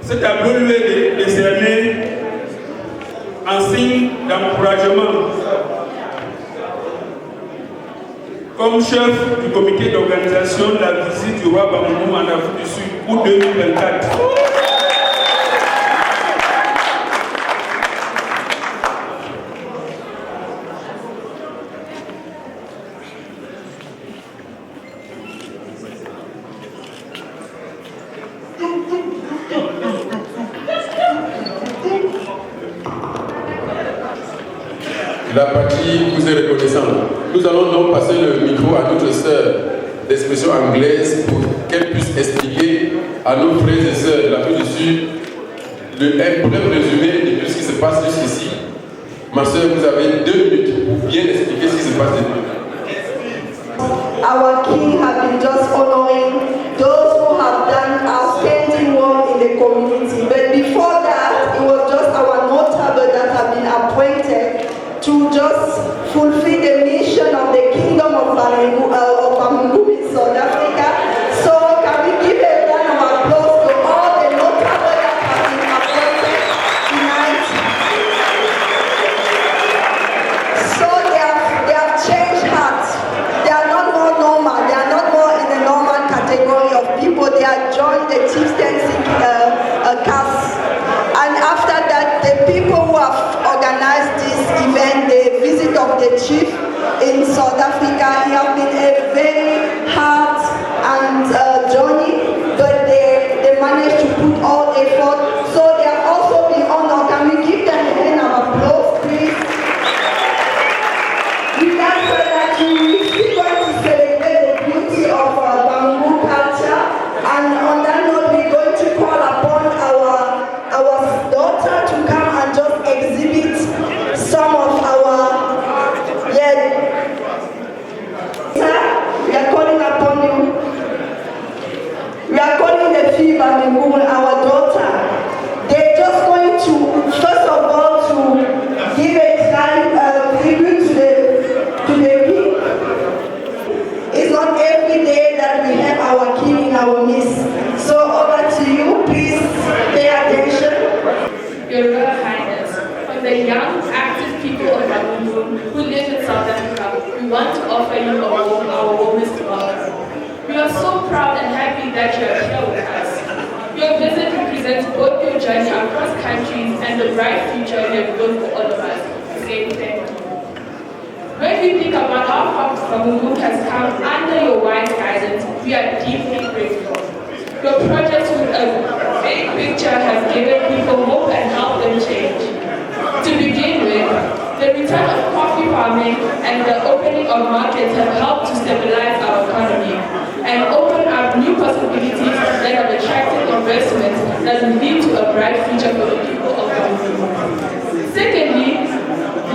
Ce tableau lui est décerné en signe d'encouragement comme chef du comité d'organisation de la visite du roi Bamoukoum en Afrique du Sud pour 2024. La patrie vous est reconnaissante. Nous allons donc passer le micro à notre sœur d'expression anglaise pour qu'elle puisse expliquer à nos frères et sœurs de l'Afrique du Sud un bref résumé de tout ce qui se passe jusqu'ici. Ma sœur, vous avez 2 minutes pour bien expliquer ce qui se passe depuis. Our king has been just honoring those who have done outstanding work in the community. But before that, it was just our notable that have been appointed to just fulfill the mission of the kingdom of Bamoukoum in South Africa. So can we give a round of applause to all the notables that have been appointed tonight? So they have changed hearts. They are not more normal. They are not more in the normal category of people. They are joined the chieftaincy caste. And after that, the people who have organized this event, the visit of the chief in South Africa, it has been a very hard and journey, but they managed to put all effort. So they have also been honored. Can we give them a hand of applause, please? Without further ado, we're still going to celebrate the beauty of Bamoukoum culture, and on that note, we're going to call upon our daughter to come and just exhibit some of our, we are calling upon you. We are calling the fee Bamoukoum our daughter. They're just going to, first of all, to give a tribute to the king. It's not every day that we have our king in our midst. So over to you, please pay attention. Your Royal Highness, from the young, active people of Bamoukoum who live in South Africa, we want to offer you our warmest welcome. We are so proud and happy that you are here with us. bright future you have built for all of us. Say thank you. When we think about how far Bamungum has come under your wise guidance, we are deeply grateful. Your project with a big picture has given people hope and helped them change. To begin with, the return of coffee farming and the opening of markets have helped to stabilize our economy and open up new possibilities that have attracted investment that will lead to a bright future for the people of Bamungum. Secondly,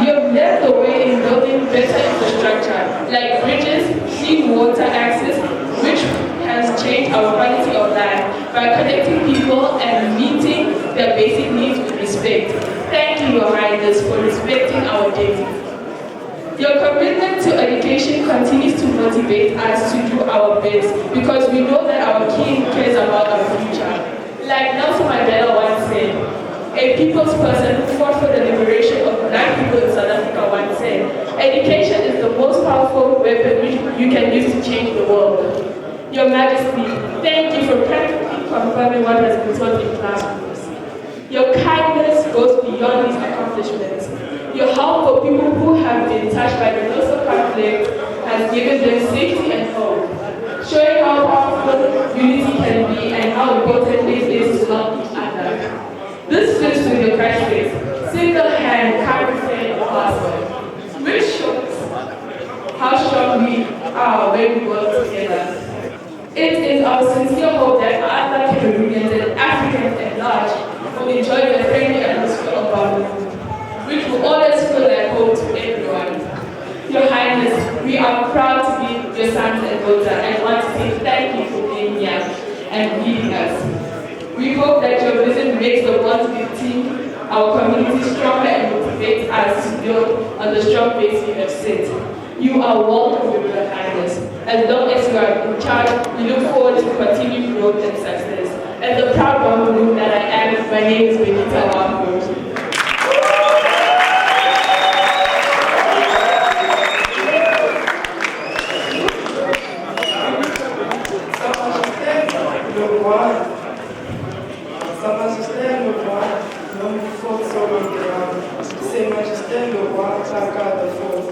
you have led the way in building better infrastructure like bridges, clean water access, which has changed our quality of life by connecting people and meeting their basic needs with respect. Thank you, Your Highness, for respecting our duty. Your commitment to education continues to motivate us to do our best because we know that our King cares about our future. Like Nelson Mandela once said, a people's person who fought for the liberation of black people in South Africa once said, education is the most powerful weapon which you can use to change the world. Your Majesty, thank you for practically confirming what has been taught in classrooms. Your kindness goes beyond these accomplishments. Your help for people who have been touched by the loss of conflict has given them safety and hope, showing how powerful unity can be and how important it is to love each other. This fits with your catchphrase, single hand can't say impossible, which shows how strong we are when we work together. It is our sincere hope that other Cameroonians and Africans at large will enjoy the friendly atmosphere of Bamungum, which will always feel like home to everyone. Your Highness, we are proud to be your sons and daughters and want to say thank you for being here and leading us. We hope that your vision makes the bonds between our community stronger and motivates us to build on the strong base you have set. You are welcome, Your Highness. As long as you are in charge, we look forward to continued growth and success. As the proud Bamungum that I am, my name is Benita Wambo. Sa Majesté le roi, l'homme fort sur le terrain, Ses Majestés le roi, Chaka de Fort,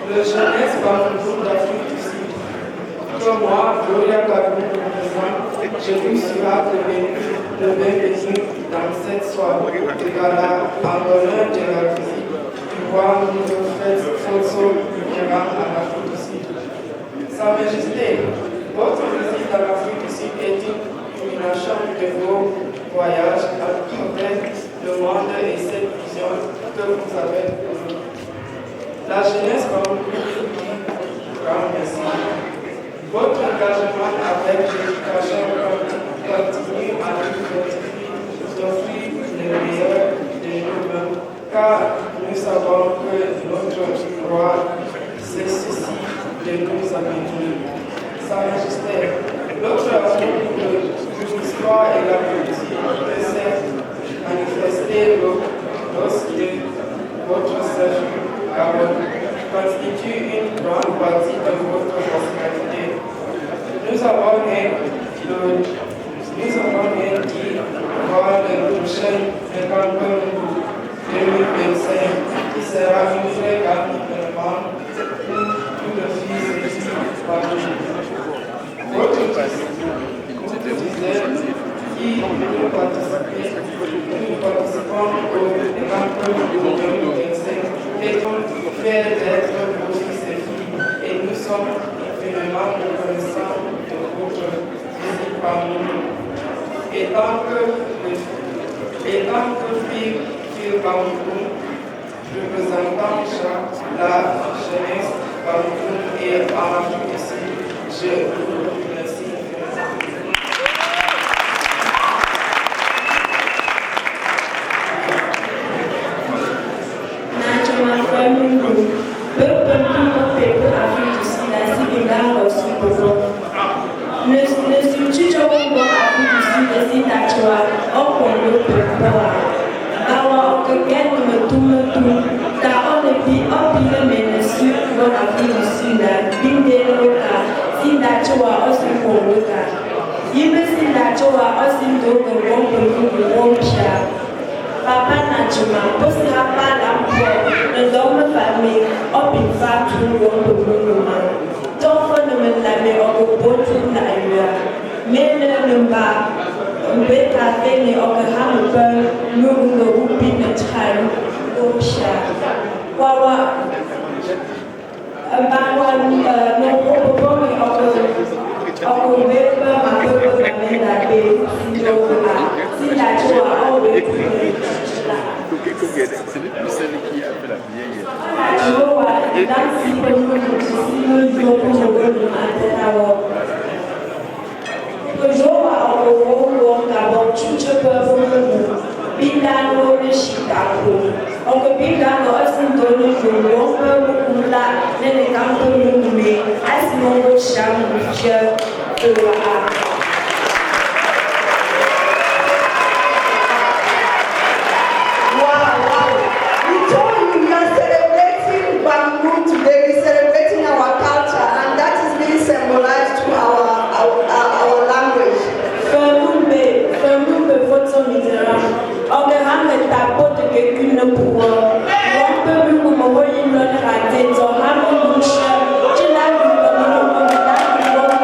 le jeunesse Bamungum d'Afrique du Sud. Comme moi, Gloria Kabou représente, je vous suis hâte de bienvenue dans cette soirée de gala en l'honneur de la visite du roi Fred Fonso Mitterrand à l'Afrique du Sud. Sa Majesté, votre visite à l'Afrique du Sud est une culmination de vos voyages à travers le monde et cette vision que vous avez pour nous. La jeunesse Bamungum grand merci. Votre engagement avec l'éducation continue à nous offrir le meilleur de nous-mêmes, car nous savons que notre roi c'est ceci de nous amener. Sa Majesté, notre amour pour l'histoire et la politique peut s'être manifesté lorsque votre séjour à Gabon constitue une grande partie de votre personnalité. Nous avons dit voir le prochain Cancun 2025 qui sera une vraie grande événement pour le fils et par votre dizaine qui nous participons au Cancun 2025 et sont fiers d'être vos fils et filles et nous sommes infiniment reconnaissants de votre visite parmi nous. Et tant que fille Bamungum, représentant la jeunesse Bamungum et en Afrique du Sud, je vous remercie. Yibesi na joa osindo ngombe ngompia. Papa na juma posi hapa la mpo ndome famille opi fatu ngombe ngoma. Tofo ne me okobotu na yua. Mene numba mbeka tene okahamu per nungo upi na time opia. Wawa Bangwan no okobomi okobepa makobo kamenda be sila joa always joa dansi joa okobo ngabo chuche pevo bindano ne shikako onko bindano asindoni ngombe kula nene kampo ngumbe asimongo shamu je Wow. We told you we are celebrating Bamboo today, we're celebrating our culture, and that is being symbolized through our language. Femumbe foto mitera. Ogehame tapote ke kune pouvoir. Rompe mungu mowoyi none rate to hamo musha. Chila mungu mungu mungu.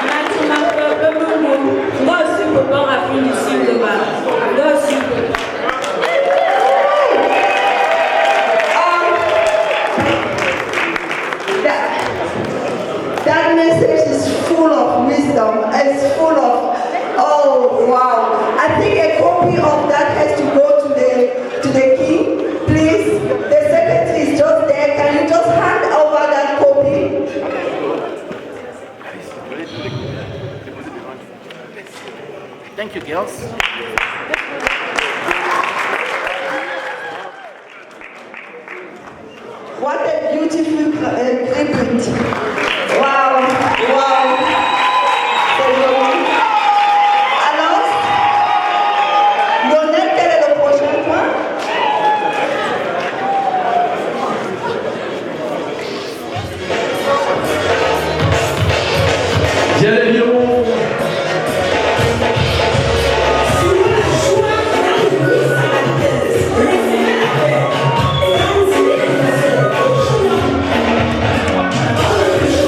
Natima pepe mungu. Ngosi popo rafini singoba. Ngosi popo. That message is full of wisdom. It's full of, oh wow. I think a copy of that has to go to the king. Please, the secretary is just there. Can you just hand over that copy? Thank you, girls. What a beautiful print. Wow. Alors, Lionel, quel est le prochain point? Bien les violons. Wow.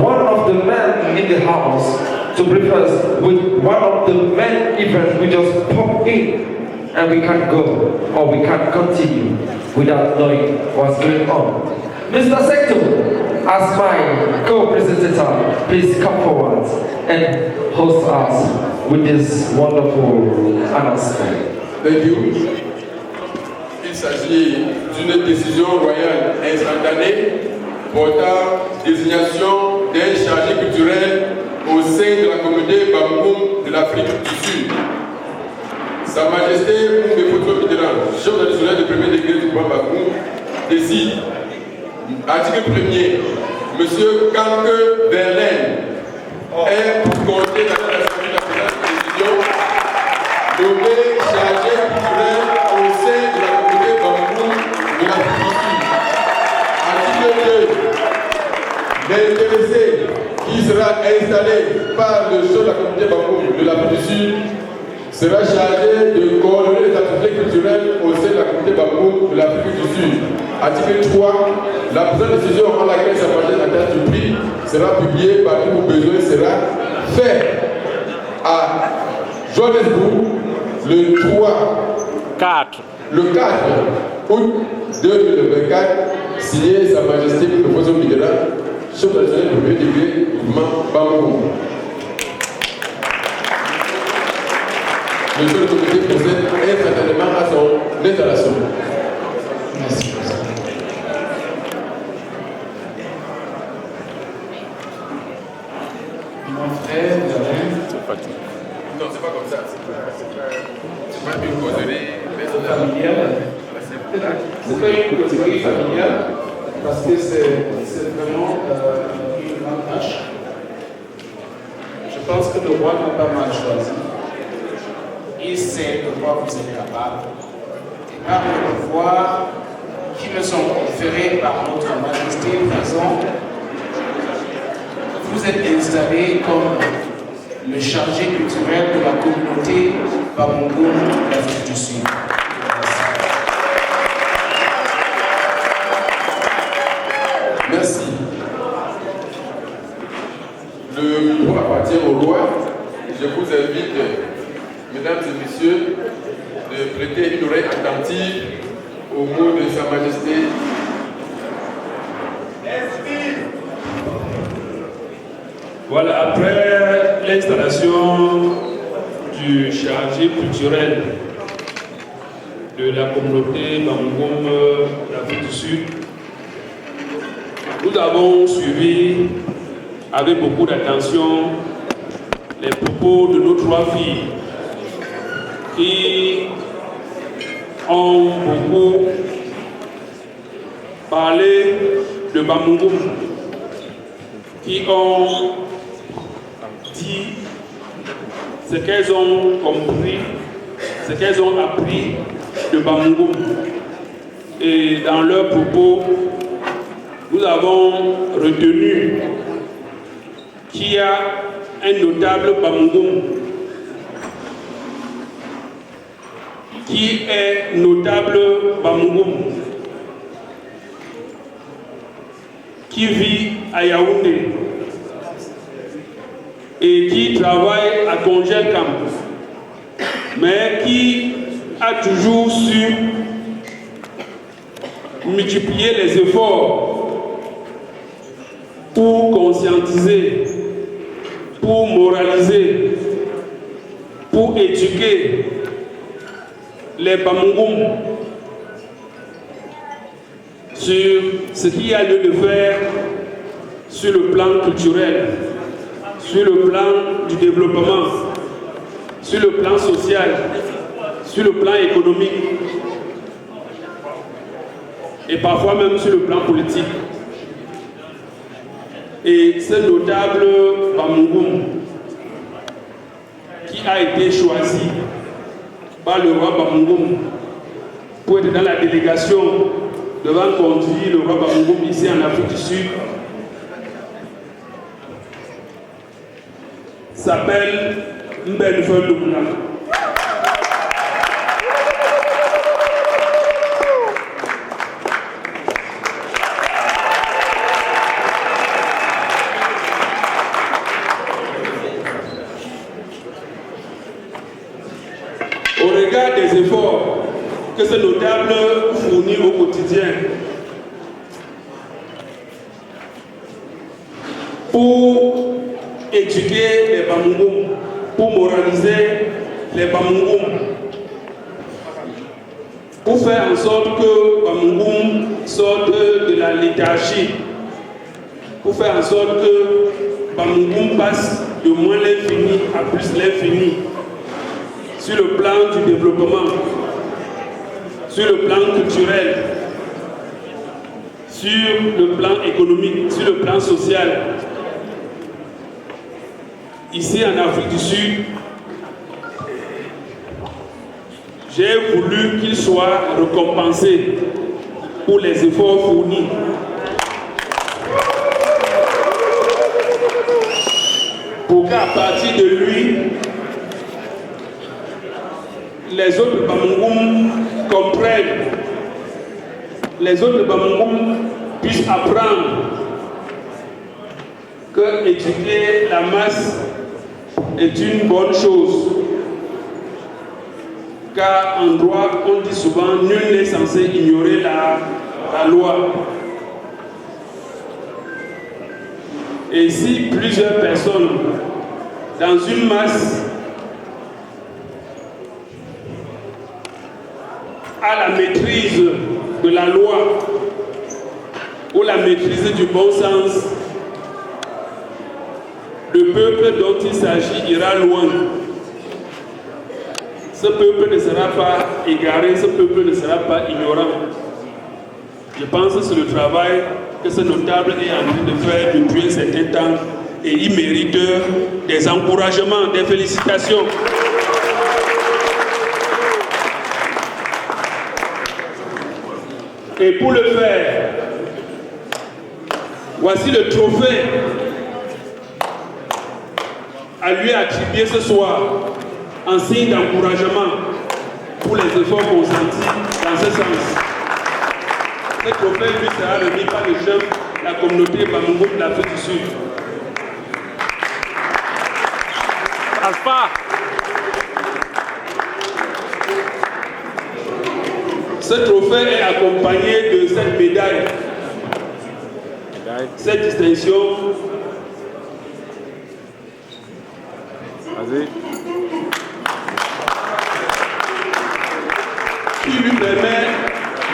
one of the men in the house to brief us with one of the main events we just pop in and we can't go or we can't continue without knowing what's going on. Mr. Sector, as my co-presenter, please come forward and host us with this wonderful announcement. Thank you. Il s'agit d'une décision royale instantanée portant désignation d'un chargé culturel au sein de la communauté Bamboum de l'Afrique du Sud. Sa Majesté Moumbé Mitterrand, chef traditionnel de premier degré du Grand Bamboum, décide, article 1er, M. Kanke Verlaine est pour compter dans l'Assemblée nationale de décision nommé chargé culturel au sein de la communauté Bamboum de l'Afrique du Sud. Article 2. L'intéressé qui sera installé par le chef de la communauté Bamboum de l'Afrique du Sud sera chargé de coordonner les activités culturelles au sein de la communauté Bamboum de l'Afrique du Sud. Article 3. La présente décision en laquelle sa majesté attache du prix sera publiée partout où besoin sera fait à Johannesburg le 4 août 2024, signé Sa Majesté Moumbé Mitterrand, chef traditionnel du premier degré du mouvement Bamboum. Le chef de comité procède instantanément à son installation. Merci. Mon frère, Non, c'est pas comme ça. C'est pas une causerie familiale. C'est pas une causerie familiale parce que c'est vraiment une grande tâche. Je pense que le roi n'a pas mal choisi. il sait de quoi vous êtes capable. Et par les pouvoirs qui me sont conférés par notre Majesté présent, vous êtes installé comme le chargé culturel de la communauté Bamboum d'Afrique du Sud. Merci. Le micro appartient au roi. Je vous invite, mesdames et messieurs, de prêter une oreille attentive aux mots de Sa Majesté. Voilà, après l'installation du chargé culturel de la communauté Bamboum d'Afrique du Sud, nous avons suivi avec beaucoup d'attention les propos de nos trois filles qui ont beaucoup parlé de Bamboum, qui ont dit ce qu'elles ont compris, ce qu'elles ont appris de Bamboum. Et dans leurs propos, nous avons retenu qu'il y a un notable Bamboum qui est notable Bamboum, qui vit à Yaoundé et qui travaille à Congelcam, mais qui a toujours su multiplier les efforts pour conscientiser, pour moraliser, pour éduquer les Bamboum sur ce qu'il y a lieu de faire sur le plan culturel, sur le plan du développement, sur le plan social, sur le plan économique et parfois même sur le plan politique. Et ce notable Bamboum qui a été choisi par le roi Bamboum pour être dans la délégation devant conduire le roi Bamboum ici en Afrique du Sud s'appelle Mbenfeu Lumna. que ces notables fournissent au quotidien pour éduquer les Bamougoum, pour moraliser les Bamougoum, pour faire en sorte que Bamougoum sorte de la léthargie, pour faire en sorte que Bamougoum passe de moins l'infini à plus l'infini sur le plan du développement, sur le plan culturel, sur le plan économique, sur le plan social. Ici en Afrique du Sud, j'ai voulu qu'il soit récompensé pour les efforts fournis. Pour qu'à partir de lui, les autres Bamougoum comprennent, les autres Bamougoum puissent apprendre que éduquer la masse est une bonne chose. Car en droit, on dit souvent, nul n'est censé ignorer la loi. Et si plusieurs personnes dans une masse a la maîtrise de la loi ou la maîtrise du bon sens, le peuple dont il s'agit ira loin. Ce peuple ne sera pas égaré, ce peuple ne sera pas ignorant. Je pense que c'est le travail que ce notable est en train de faire depuis un certain temps et il mérite des encouragements, des félicitations. Et pour le faire, voici le trophée à lui attribuer ce soir en signe d'encouragement pour les efforts consentis dans ce sens. Ce trophée lui sera remis par le chef de la communauté Bamougoum de l'Afrique du Sud. Alpha. Ce trophée est accompagné de cette médaille. Cette distinction qui lui permet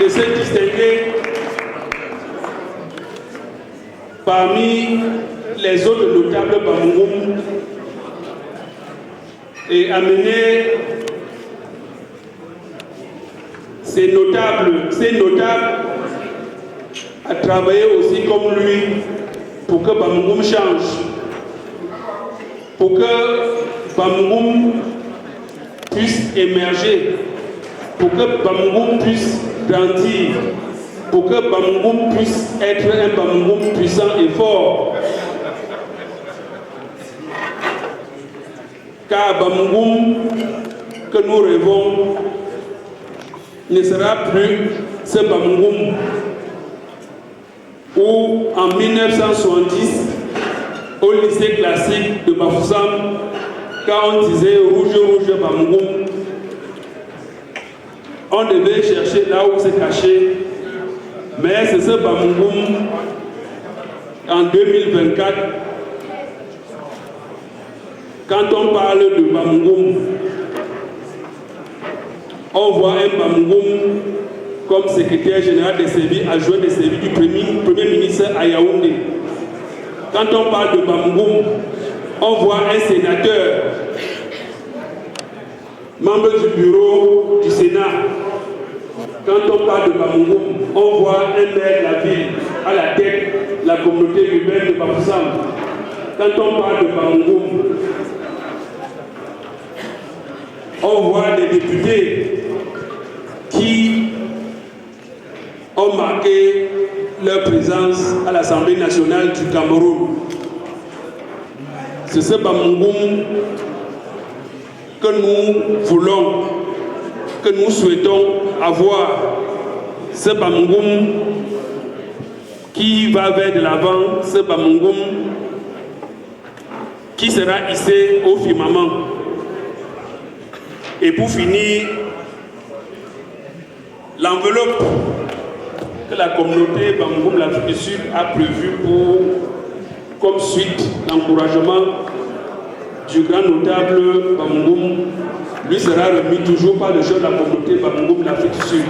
de se distinguer parmi les autres notables Bamougoum et amener ces notables à travailler aussi comme lui pour que Bamougoum change, pour que Bamougoum puisse émerger, pour que Bamougoum puisse grandir, pour que Bamougoum puisse être un Bamougoum puissant et fort. Car Bamougoum que nous rêvons ne sera plus ce Bamougoum où en 1970, au lycée classique de Bafoussam, quand on disait rouge, rouge Bamougoum, on devait chercher là où c'est caché, mais c'est ce Bamougoum en 2024. Quand on parle de Bamougoum, on voit un Bamougoum comme secrétaire général des services, adjoint des services du premier ministre à Yaoundé. Quand on parle de Bamougoum, on voit un sénateur, membre du bureau du Sénat. Quand on parle de Bamougoum, on voit un maire de la ville à la tête de la communauté urbaine de Bafoussam. Quand on parle de Bamougoum, on voit des députés qui ont marqué leur présence à l'Assemblée nationale du Cameroun. C'est ce Bamougoum que nous voulons, que nous souhaitons avoir. Ce Bamougoum qui va vers de l'avant, ce Bamougoum qui sera hissé au firmament. Et pour finir, l'enveloppe que la communauté Bamougoum l'Afrique du Sud a prévue comme suite l'encouragement du grand notable Bamougoum lui sera remis toujours par le jeu de la communauté Bamougoum l'Afrique du Sud.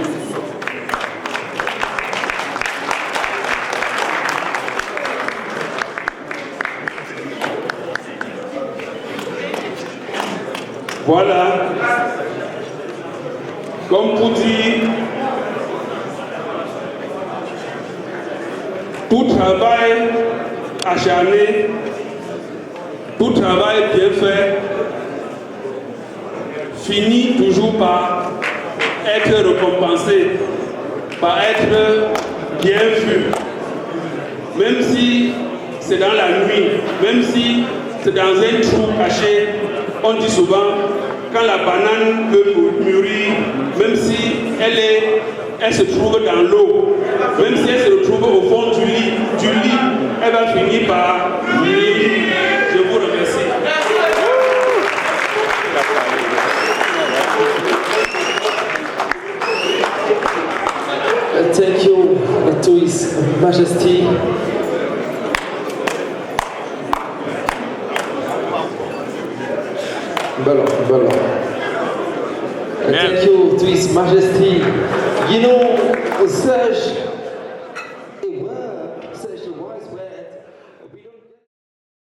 Voilà, comme pour dire, tout travail acharné, tout travail bien fait, finit toujours par être récompensé, par être bien vu. Même si c'est dans la nuit, même si c'est dans un trou caché, on dit souvent, quand la banane peut mûrir, même si elle se trouve dans l'eau, même si elle se trouve au fond du lit, elle va finir par mûrir. Je vous remercie. Thank you to His Majesty. Ballon. Thank you to His Majesty. You know, Serge